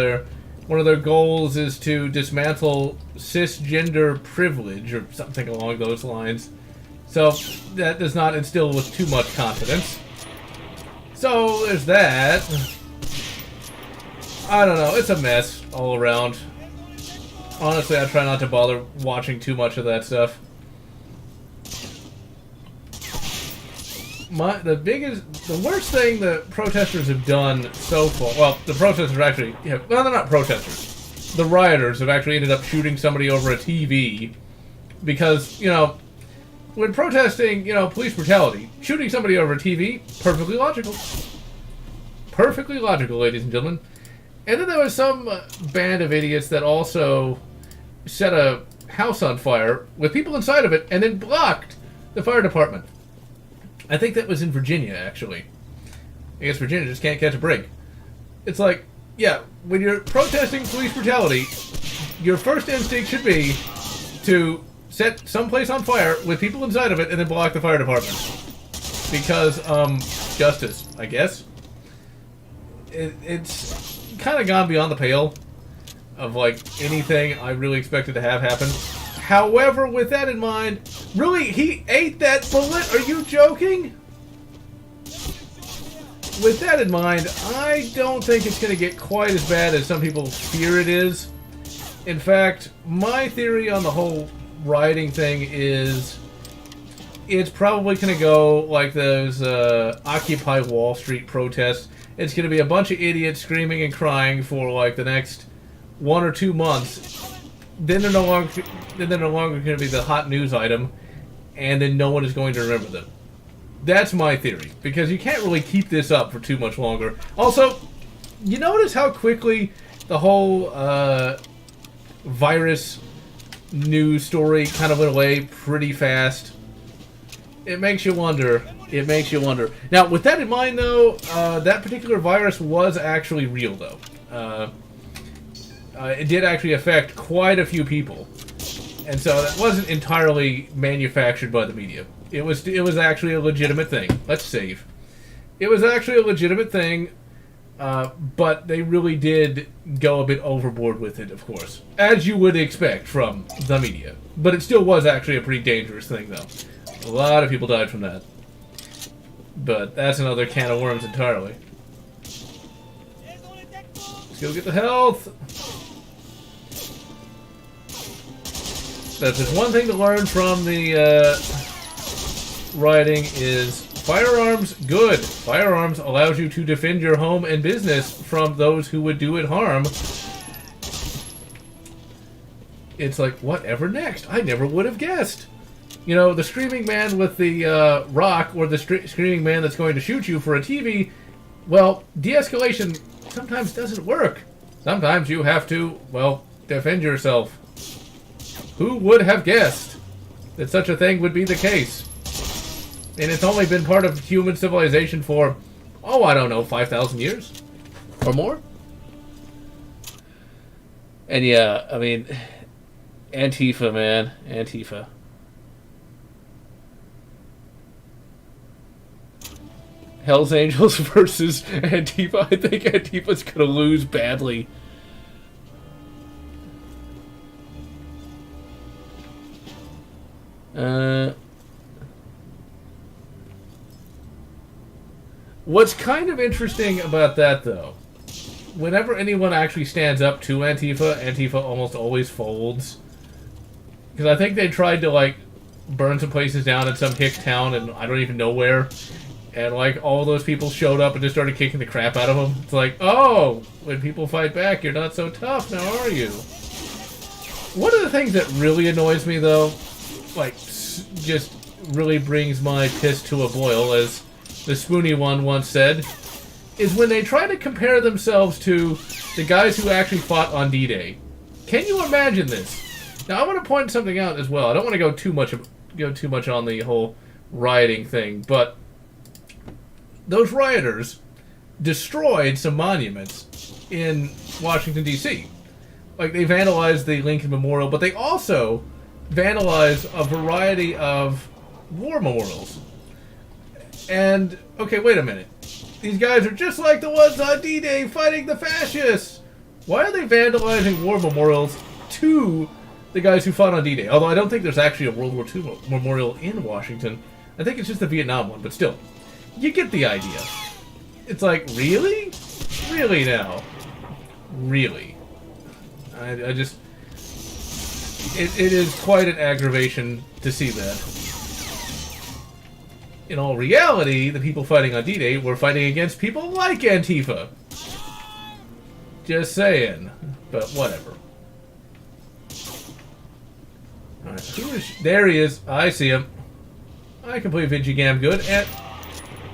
one of their goals is to dismantle cisgender privilege or something along those lines. So that does not instill with too much confidence. So there's that. I don't know, it's a mess all around. Honestly, I try not to bother watching too much of that stuff. The worst thing the protesters have done so far, well, the protesters actually, they're not protesters. The rioters have actually ended up shooting somebody over a TV because, when protesting, police brutality, shooting somebody over a TV, perfectly logical. Perfectly logical, ladies and gentlemen. And then there was some band of idiots that also set a house on fire with people inside of it and then blocked the fire department. I think that was in Virginia, actually. I guess Virginia just can't catch a break. It's like, yeah, when you're protesting police brutality, your first instinct should be to set someplace on fire with people inside of it and then block the fire department. Because, justice, I guess. It's kind of gone beyond the pale of, anything I really expected to have happen. However, with that in mind, really, he ate that bullet? Are you joking? With that in mind, I don't think it's going to get quite as bad as some people fear it is. In fact, my theory on the whole rioting thing is it's probably going to go like those Occupy Wall Street protests. It's going to be a bunch of idiots screaming and crying for the next 1 or 2 months. Then they're no longer going to be the hot news item, and then no one is going to remember them. That's my theory, because you can't really keep this up for too much longer. Also, you notice how quickly the whole virus news story kind of went away pretty fast. It makes you wonder. It makes you wonder. Now, with that in mind, though, that particular virus was actually real, though. It did actually affect quite a few people. And so that wasn't entirely manufactured by the media. It was actually a legitimate thing. Let's save. It was actually a legitimate thing, but they really did go a bit overboard with it, of course. As you would expect from the media. But it still was actually a pretty dangerous thing, though. A lot of people died from that. But that's another can of worms entirely. Let's go get the health! That's just one thing to learn from the rioting is firearms, good. Firearms allows you to defend your home and business from those who would do it harm. It's like, whatever next? I never would have guessed. The screaming man with the rock or the screaming man that's going to shoot you for a TV, well, de-escalation sometimes doesn't work. Sometimes you have to, defend yourself. Who would have guessed that such a thing would be the case? And it's only been part of human civilization for, I don't know, 5,000 years? Or more? And yeah, I mean, Antifa, man. Antifa. Hell's Angels versus Antifa. I think Antifa's gonna lose badly. What's kind of interesting about that, though, whenever anyone actually stands up to Antifa, Antifa almost always folds. Because I think they tried to, burn some places down in some hick town, and I don't even know where. And, all those people showed up and just started kicking the crap out of them. It's like, oh, when people fight back, you're not so tough, now are you? One of the things that really annoys me, though, just really brings my piss to a boil, as the Spoony one once said, is when they try to compare themselves to the guys who actually fought on D-Day. Can you imagine this? Now, I want to point something out as well. I don't want to go too much on the whole rioting thing, but those rioters destroyed some monuments in Washington, D.C. Like, they vandalized the Lincoln Memorial, but they also vandalized a variety of war memorials. And, okay, wait a minute. These guys are just like the ones on D-Day fighting the fascists! Why are they vandalizing war memorials to the guys who fought on D-Day? Although I don't think there's actually a World War II memorial in Washington. I think it's just the Vietnam one, but still. You get the idea. It's like, really? Really now? Really? I just... It is quite an aggravation to see that. In all reality, the people fighting on D-Day were fighting against people like Antifa. Just saying. But whatever. Alright, there he is. I see him. I can play Vigigam good. And,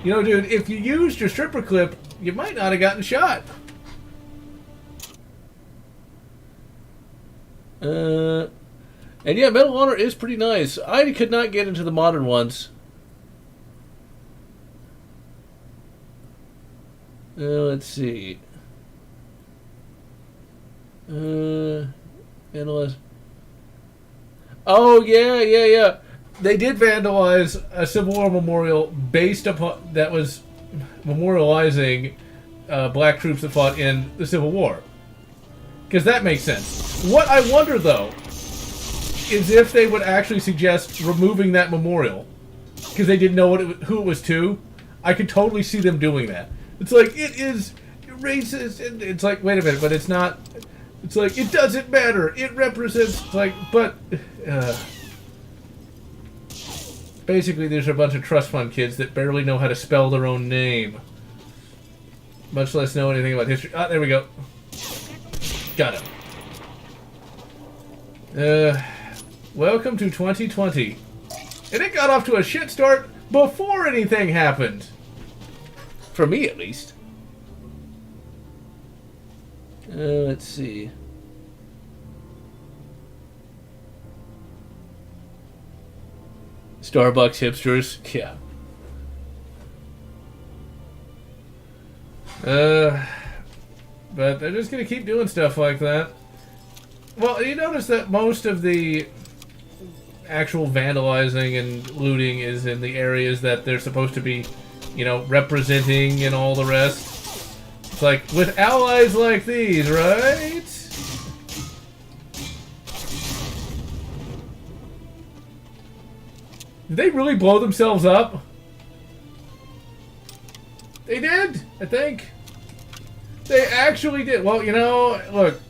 you know, dude, if you used your stripper clip, you might not have gotten shot. And yeah, Medal of Honor is pretty nice. I could not get into the modern ones. Let's see. Vandalize. Oh, yeah. They did vandalize a Civil War memorial based upon... that was memorializing black troops that fought in the Civil War. Because that makes sense. What I wonder, though, is if they would actually suggest removing that memorial. Because they didn't know who it was to. I could totally see them doing that. It's like, it is racist. And it's like, wait a minute, but it's not... It's like, it doesn't matter. It represents... It's like, but... basically, there's a bunch of trust fund kids that barely know how to spell their own name. Much less know anything about history. Ah, there we go. Got him. Welcome to 2020. And it got off to a shit start before anything happened. For me, at least. Let's see. Starbucks hipsters. Yeah. But they're just going to keep doing stuff like that. Well, you notice that most of the actual vandalizing and looting is in the areas that they're supposed to be, you know, representing and all the rest. It's like, with allies like these, right? Did they really blow themselves up? They did, I think. They actually did. Well, you know, look,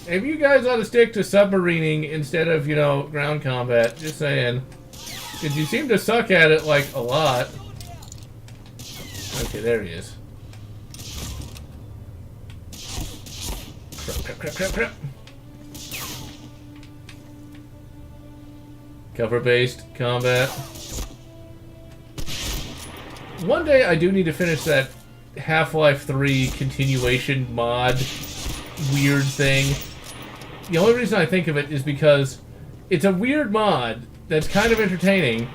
maybe you guys ought to stick to submarining instead of, you know, ground combat. Just saying. Because you seem to suck at it, like, a lot. Okay, there he is. Crap. Cover-based combat. One day I do need to finish that Half-Life 3 continuation mod weird thing. The only reason I think of it is because it's a weird mod that's kind of entertaining,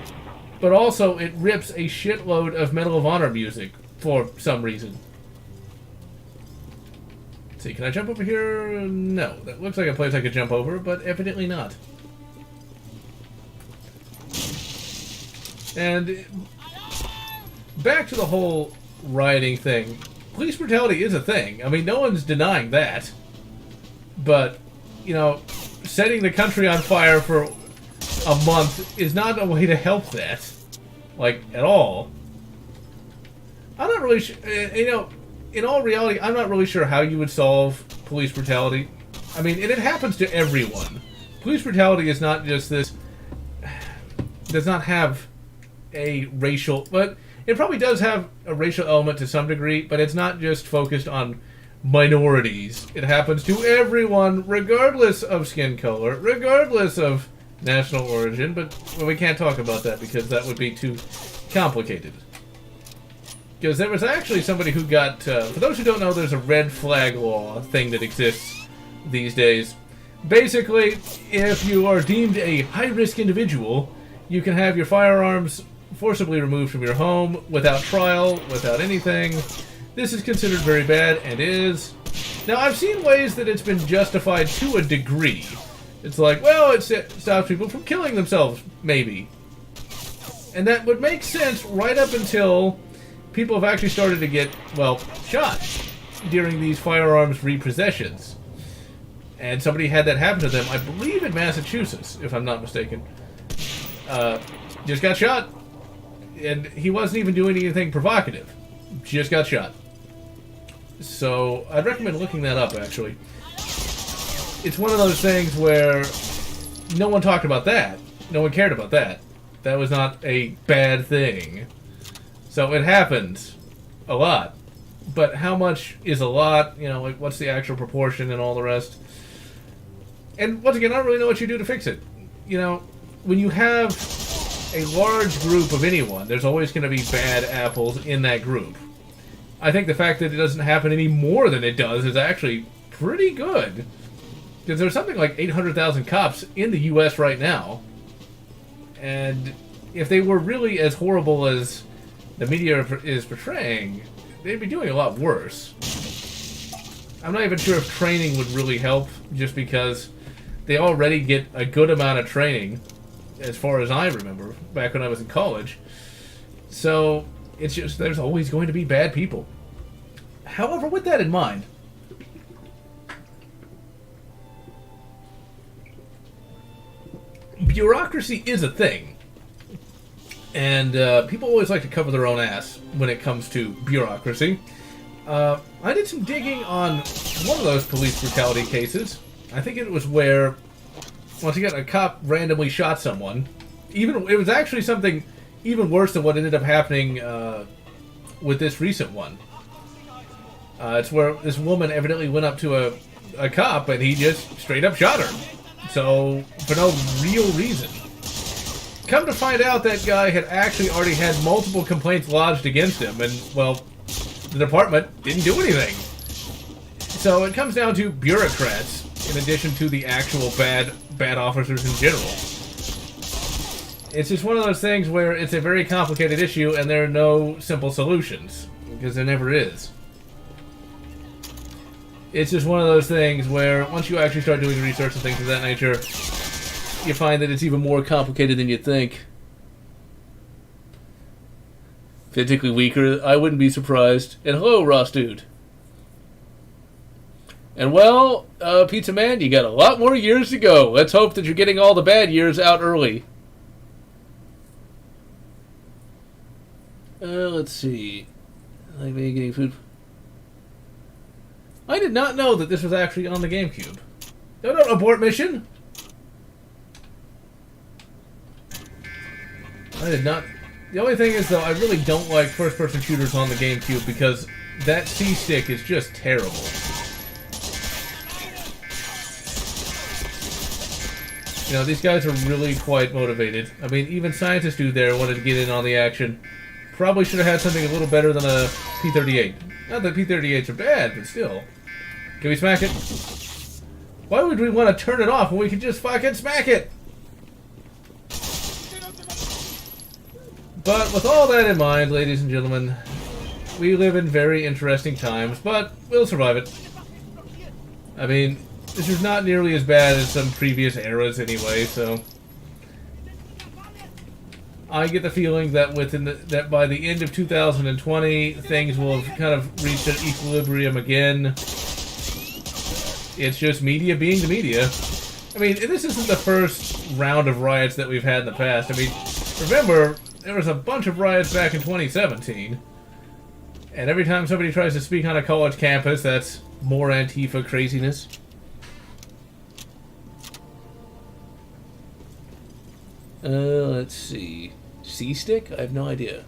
but also it rips a shitload of Medal of Honor music for some reason. Let's see, can I jump over here? No. That looks like a place I could jump over, but evidently not. And back to the whole rioting thing. Police brutality is a thing. I mean, no one's denying that. But, you know, setting the country on fire for a month is not a way to help that. Like, at all. I'm not really sure, you know, in all reality, I'm not really sure how you would solve police brutality. I mean, and it happens to everyone. Police brutality is not just this, does not have a racial, but it probably does have a racial element to some degree, but it's not just focused on minorities. It happens to everyone, regardless of skin color, regardless of national origin, but well, we can't talk about that because that would be too complicated. Because there was actually somebody who got, for those who don't know, there's a red flag law thing that exists these days. Basically, if you are deemed a high-risk individual, you can have your firearms forcibly removed from your home without trial, without anything, this is considered very bad, and is. Now, I've seen ways that it's been justified to a degree. It's like, well, it stops people from killing themselves, maybe. And that would make sense right up until people have actually started to get, well, shot during these firearms repossessions. And somebody had that happen to them, I believe in Massachusetts, if I'm not mistaken. Just got shot. And he wasn't even doing anything provocative. Just got shot. So, I'd recommend looking that up, actually. It's one of those things where no one talked about that. No one cared about that. That was not a bad thing. So, it happens a lot. But how much is a lot? You know, like, what's the actual proportion and all the rest? And, once again, I don't really know what you do to fix it. You know, when you have a large group of anyone, there's always going to be bad apples in that group. I think the fact that it doesn't happen any more than it does is actually pretty good. Because there's something like 800,000 cops in the U.S. right now. And if they were really as horrible as the media is portraying, they'd be doing a lot worse. I'm not even sure if training would really help, just because they already get a good amount of training, as far as I remember, back when I was in college. So, it's just, there's always going to be bad people. However, with that in mind, bureaucracy is a thing. And people always like to cover their own ass when it comes to bureaucracy. I did some digging on one of those police brutality cases. I think it was where, once again, a cop randomly shot someone. It was actually something even worse than what ended up happening with this recent one. It's where this woman evidently went up to a cop and he just straight up shot her. So, for no real reason. Come to find out, that guy had actually already had multiple complaints lodged against him, and, well, the department didn't do anything. So it comes down to bureaucrats, in addition to the actual bad officers in general. It's just one of those things where it's a very complicated issue, and there are no simple solutions, because there never is. It's just one of those things where once you actually start doing research and things of that nature, you find that it's even more complicated than you think. Physically weaker, I wouldn't be surprised. And hello, Ross Dude. And well, Pizza Man, you got a lot more years to go. Let's hope that you're getting all the bad years out early. Let's see. Like maybe getting food. I did not know that this was actually on the GameCube. No, abort mission! I did not... The only thing is, though, I really don't like first-person shooters on the GameCube because that C-stick is just terrible. You know, these guys are really quite motivated. I mean, even Scientist Dude there wanted to get in on the action. Probably should have had something a little better than a P-38. Not that P-38s are bad, but still. Can we smack it? Why would we want to turn it off when we could just fucking smack it? But with all that in mind, ladies and gentlemen, we live in very interesting times, but we'll survive it. I mean, this is not nearly as bad as some previous eras anyway, so... I get the feeling that that by the end of 2020, things will have kind of reached an equilibrium again. It's just media being the media. I mean, this isn't the first round of riots that we've had in the past. I mean, remember, there was a bunch of riots back in 2017. And every time somebody tries to speak on a college campus, that's more Antifa craziness. Let's see. C-stick? I have no idea.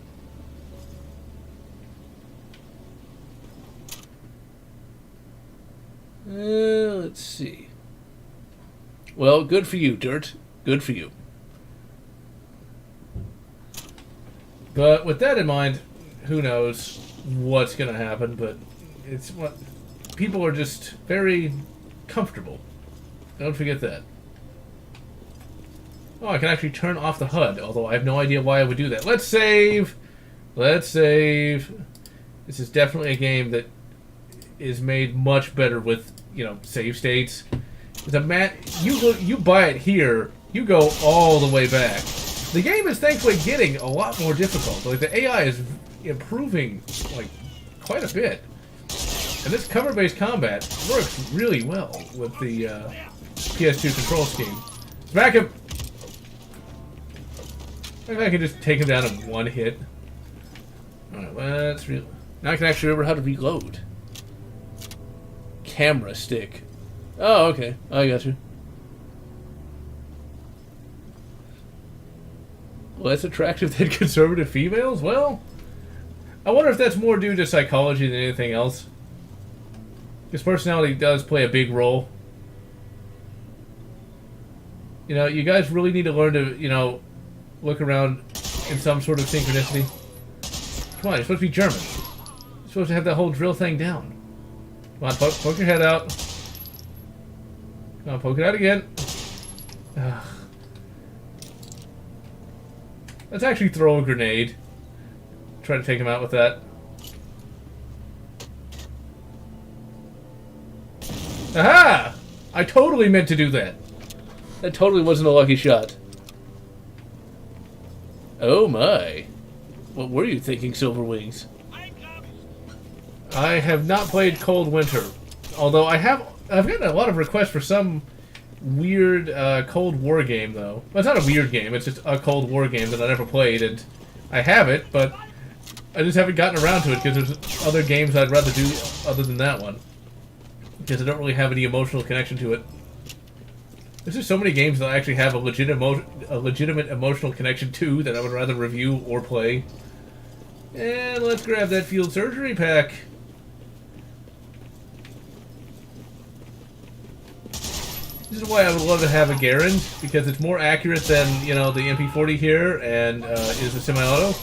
Let's see. Well, good for you, Dirt. Good for you. But with that in mind, who knows what's going to happen, but it's what people are just very comfortable. Don't forget that. Oh, I can actually turn off the HUD, although I have no idea why I would do that. Let's save. Let's save. This is definitely a game that is made much better with, you know, save states. You buy it here, you go all the way back. The game is thankfully getting a lot more difficult. Like, the AI is improving, like, quite a bit. And this cover-based combat works really well with the PS2 control scheme. Smack him! Maybe I can just take him down in one hit. Alright, let's now I can actually remember how to reload. Camera stick. Oh, okay. I got you. Less attractive than conservative females? Well, I wonder if that's more due to psychology than anything else. Because personality does play a big role. You know, you guys really need to learn to, you know, look around in some sort of synchronicity. Come on, you're supposed to be German. You're supposed to have that whole drill thing down. Come on, poke your head out. Come on, poke it out again. Ugh. Let's actually throw a grenade. Try to take him out with that. Aha! I totally meant to do that. That totally wasn't a lucky shot. Oh my. What were you thinking, Silver Wings? I have not played Cold Winter. Although I've gotten a lot of requests for some weird Cold War game, though. Well, it's not a weird game, it's just a Cold War game that I never played, and I have it, but I just haven't gotten around to it because there's other games I'd rather do other than that one. Because I don't really have any emotional connection to it. There's just so many games that I actually have a legitimate emotional connection to that I would rather review or play. And let's grab that field surgery pack. This is why I would love to have a Garand, because it's more accurate than, you know, the MP40 here, and is a semi-auto.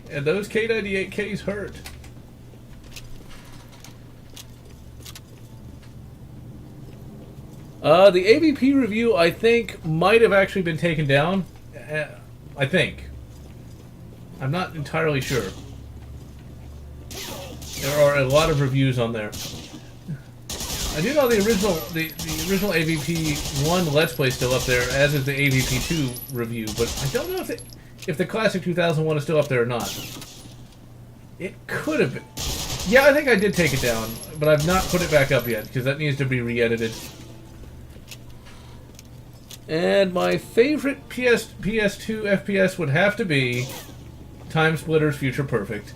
And those K98Ks hurt. The AVP review, I think, might have actually been taken down. I think. I'm not entirely sure. There are a lot of reviews on there. I do know the original AVP 1 Let's Play is still up there, as is the AVP 2 review, but I don't know if the Classic 2001 is still up there or not. It could have been. Yeah, I think I did take it down, but I've not put it back up yet, because that needs to be re-edited. And my favorite PS2 FPS would have to be Time Splitters Future Perfect.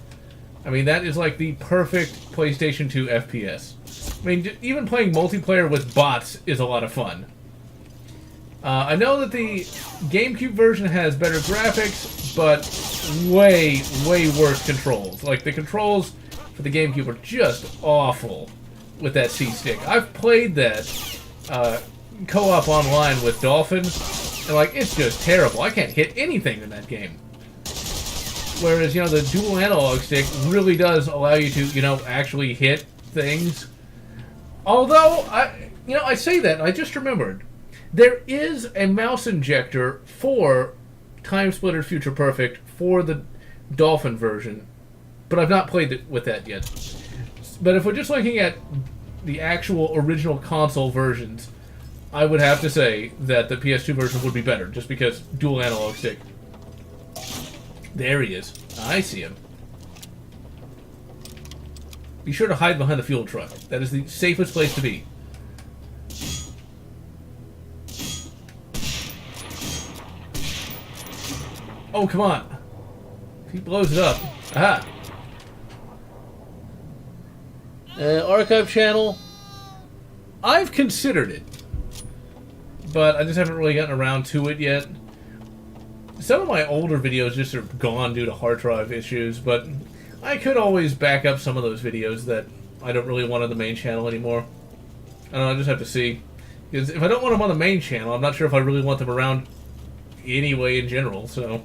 I mean, that is like the perfect PlayStation 2 FPS. I mean, even playing multiplayer with bots is a lot of fun. I know that the GameCube version has better graphics, but way, way worse controls. Like, the controls for the GameCube are just awful with that C-Stick. I've played that co-op online with Dolphin, and, like, it's just terrible. I can't hit anything in that game. Whereas, you know, the dual analog stick really does allow you to, you know, actually hit things. Although, I say that, and I just remembered. There is a mouse injector for Time Splitters Future Perfect for the Dolphin version, but I've not played it with that yet. But if we're just looking at the actual original console versions, I would have to say that the PS2 version would be better, just because dual analog stick. There he is. I see him. Be sure to hide behind the fuel truck. That is the safest place to be. Oh, come on. If he blows it up. Aha. Archive channel. I've considered it, but I just haven't really gotten around to it yet. Some of my older videos just are gone due to hard drive issues, but I could always back up some of those videos that I don't really want on the main channel anymore. I don't know, I just have to see. Because if I don't want them on the main channel, I'm not sure if I really want them around anyway in general, so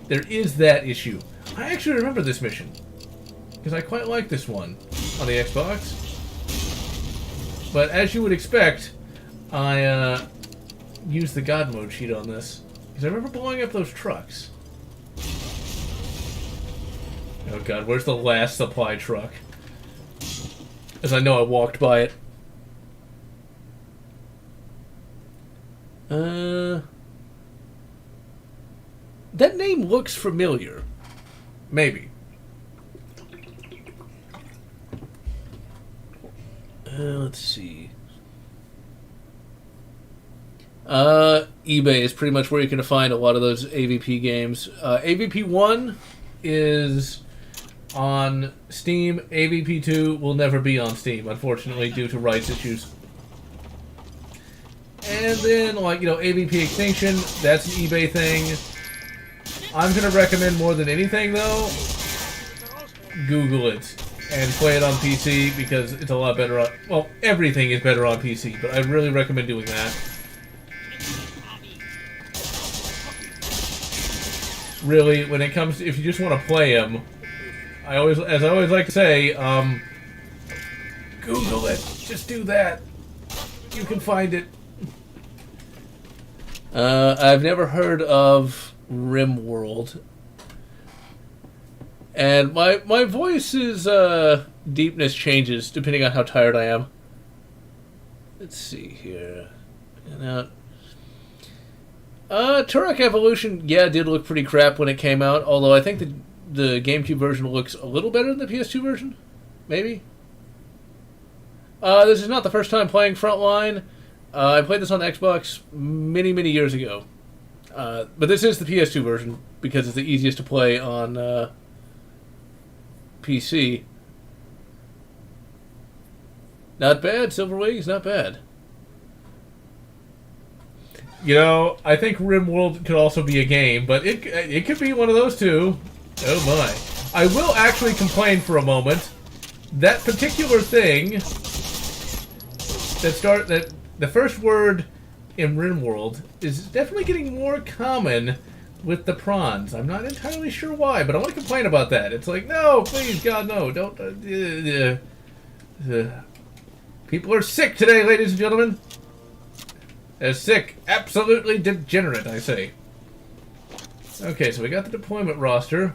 there is that issue. I actually remember this mission, because I quite like this one on the Xbox. But as you would expect, I used the God mode cheat on this. Because I remember blowing up those trucks. Oh god, where's the last supply truck? As I know I walked by it. That name looks familiar. Maybe. Let's see. eBay is pretty much where you can find a lot of those AVP games. AVP 1 is on Steam. AVP 2 will never be on Steam, unfortunately, due to rights issues. And then, like, AVP Extinction, that's an eBay thing. I'm going to recommend more than anything, though, Google it and play it on PC because it's a lot better on... Well, everything is better on PC, but I really recommend doing that. Really, when it comes to... If you just want to play them, as I always like to say, Google it. Just do that. You can find it. I've never heard of RimWorld. And my voice's deepness changes depending on how tired I am. Let's see here. Turok Evolution, yeah, did look pretty crap when it came out, although I think the GameCube version looks a little better than the PS2 version. Maybe? This is not the first time playing Frontline. I played this on Xbox many, many years ago. But this is the PS2 version because it's the easiest to play on PC. Not bad, Silver Wings, not bad. I think RimWorld could also be a game, but it could be one of those two. Oh my. I will actually complain for a moment. That particular thing that the first word in RimWorld is definitely getting more common with the prawns. I'm not entirely sure why, but I want to complain about that. It's like, no, please, God, no, don't. People are sick today, ladies and gentlemen. They're sick. Absolutely degenerate, I say. Okay, so we got the deployment roster.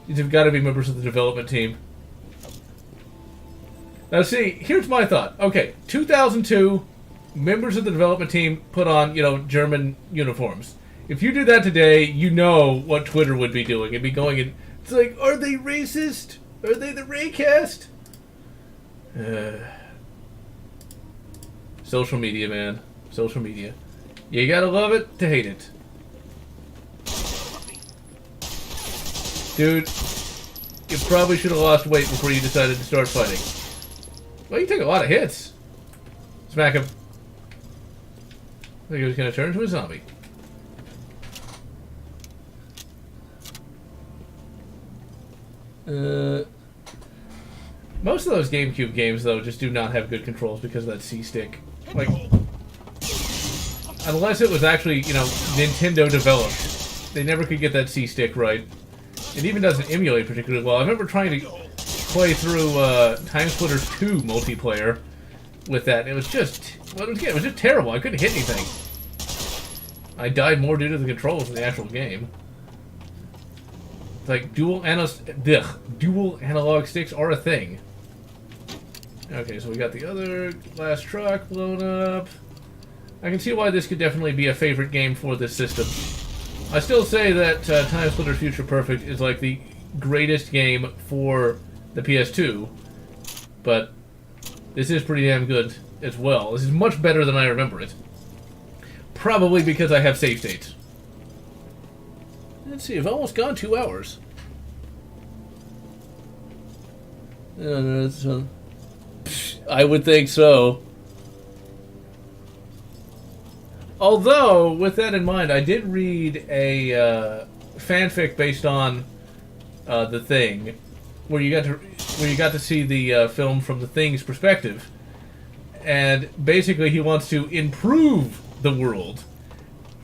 These have got to be members of the development team. Now, see, here's my thought. Okay, 2002, members of the development team put on, German uniforms. If you do that today, you know what Twitter would be doing. It'd be going in... It's like, are they racist? Are they the racist? Social media, man. Social media. You gotta love it to hate it. Dude, you probably should have lost weight before you decided to start fighting. Well, you took a lot of hits. Smack him. I think he was gonna turn into a zombie. Most of those GameCube games, though, just do not have good controls because of that C-stick. Like, unless it was actually, Nintendo developed, they never could get that C-stick right. It even doesn't emulate particularly well. I remember trying to play through Time Splitters 2 multiplayer with that, and it was just, it was just terrible. I couldn't hit anything. I died more due to the controls than the actual game. It's like dual analog sticks are a thing. Okay, so we got the other glass truck blown up. I can see why this could definitely be a favorite game for this system. I still say that Time Splitters Future Perfect is like the greatest game for the PS2, but this is pretty damn good as well. This is much better than I remember it. Probably because I have save states. Let's see, I've almost gone 2 hours. I would think so. Although, with that in mind, I did read a fanfic based on The Thing, where you got to see the film from The Thing's perspective, and basically he wants to improve the world.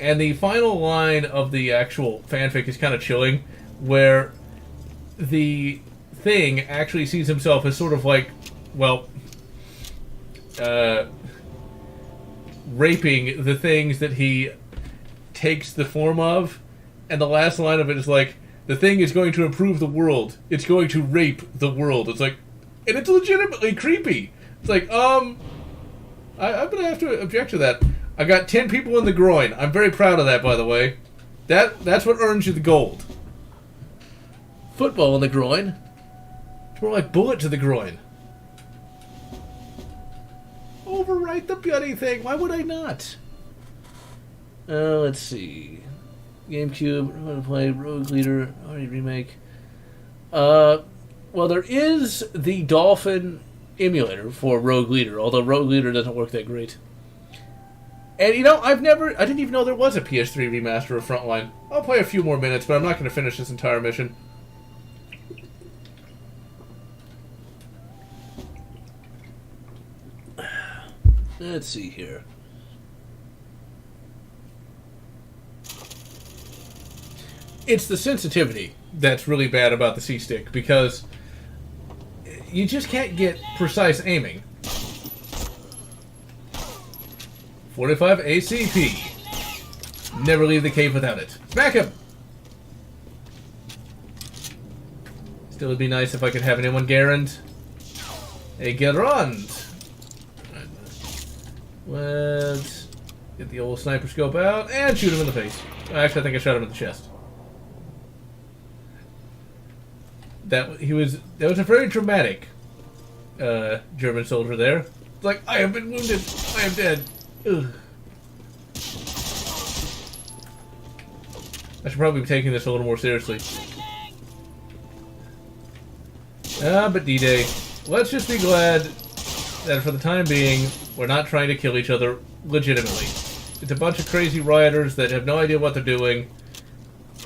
And the final line of the actual fanfic is kind of chilling, where the Thing actually sees himself as sort of like, well, raping the things that he takes the form of, and the last line of it is like, the thing is going to improve the world. It's going to rape the world. It's like, and it's legitimately creepy. It's like, I'm gonna have to object to that. I got 10 people in the groin. I'm very proud of that, by the way. That's what earns you the gold. Football in the groin. It's more like bullet to the groin. Overwrite the bloody thing. Why would I not? Let's see. GameCube, I'm gonna play Rogue Leader, already remake. Well, there is the Dolphin emulator for Rogue Leader, although Rogue Leader doesn't work that great. And you know, I didn't even know there was a PS3 remaster of Frontline. I'll play a few more minutes, but I'm not going to finish this entire mission. Let's see here. It's the sensitivity that's really bad about the C-Stick, because you just can't get precise aiming. 45 ACP. Never leave the cave without it. Smack him! Still, it'd be nice if I could have anyone Garand. Hey, Garand! Let's get the old sniper scope out and shoot him in the face. Actually, I think I shot him in the chest. That was a very dramatic German soldier there. Like, I have been wounded. I am dead. Ugh. I should probably be taking this a little more seriously. But D-Day. Let's just be glad that for the time being, we're not trying to kill each other legitimately. It's a bunch of crazy rioters that have no idea what they're doing,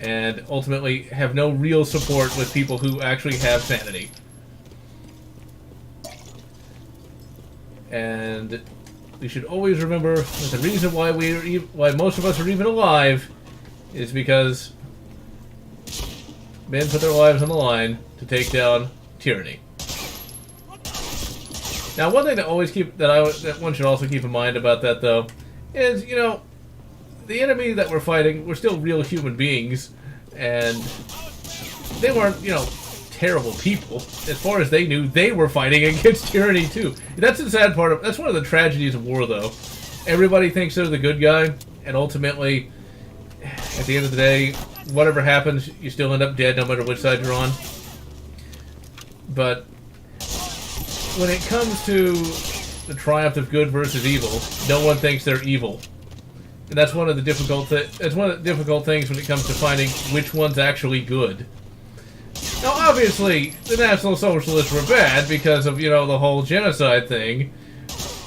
and ultimately have no real support with people who actually have sanity. And we should always remember that the reason why why most of us are even alive is because men put their lives on the line to take down tyranny. Now, one thing that one should also keep in mind about that, though, is, you know, the enemy that we're fighting, we're still real human beings, and they weren't, you know, terrible people. As far as they knew, they were fighting against tyranny too. That's the sad part that's one of the tragedies of war, though. Everybody thinks they're the good guy, and ultimately, at the end of the day, whatever happens, you still end up dead no matter which side you're on. But when it comes to the triumph of good versus evil, no one thinks they're evil. And that's one of the difficult things when it comes to finding which one's actually good. Now, obviously, the National Socialists were bad because of, you know, the whole genocide thing.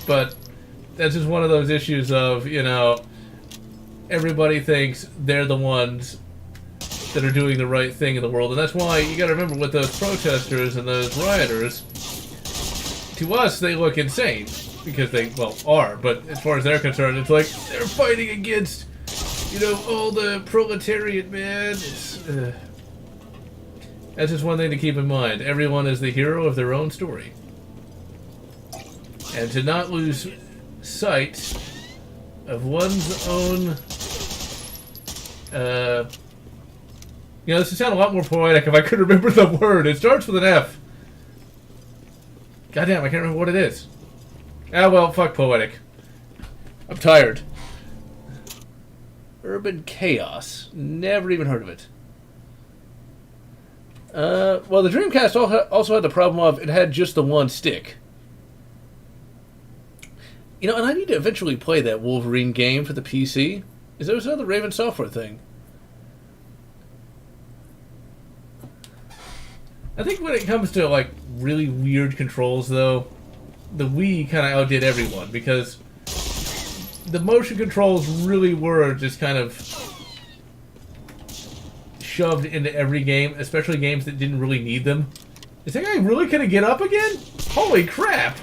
But that's just one of those issues of, you know, everybody thinks they're the ones that are doing the right thing in the world. And that's why you gotta remember with those protesters and those rioters, to us, they look insane. Because they, well, are. But as far as they're concerned, it's like, they're fighting against, you know, all the proletariat, man. That's just one thing to keep in mind. Everyone is the hero of their own story. And to not lose sight of one's own... you know, this would sound a lot more poetic if I could remember the word. It starts with an F. Goddamn, I can't remember what it is. Ah, well, fuck poetic. I'm tired. Urban Chaos. Never even heard of it. Well, the Dreamcast also had the problem of it had just the one stick. You know, and I need to eventually play that Wolverine game for the PC. Is there another Raven Software thing? I think when it comes to, like, really weird controls, though, the Wii kind of outdid everyone, because the motion controls really were just kind of shoved into every game, especially games that didn't really need them. Is that guy really gonna get up again? Holy crap!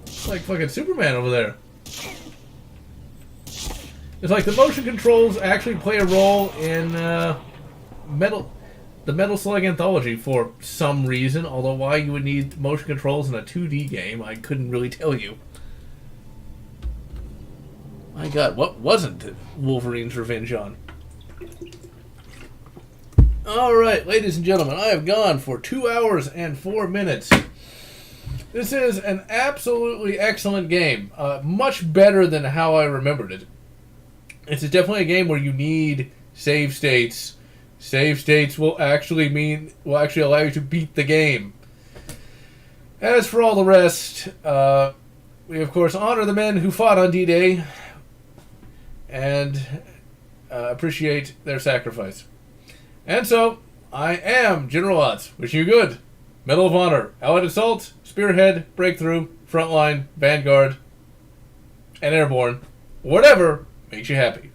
It's like fucking Superman over there. It's like the motion controls actually play a role in the Metal Slug Anthology for some reason, although why you would need motion controls in a 2D game, I couldn't really tell you. My god, what wasn't Wolverine's Revenge on? Alright, ladies and gentlemen, I have gone for 2 hours and 4 minutes. This is an absolutely excellent game. Much better than how I remembered it. It's definitely a game where you need save states. Save states will actually allow you to beat the game. As for all the rest, we of course honor the men who fought on D-Day and appreciate their sacrifice. And so, I am General Lotz, wishing you good. Medal of Honor, Allied Assault, Spearhead, Breakthrough, Frontline, Vanguard, and Airborne. Whatever makes you happy.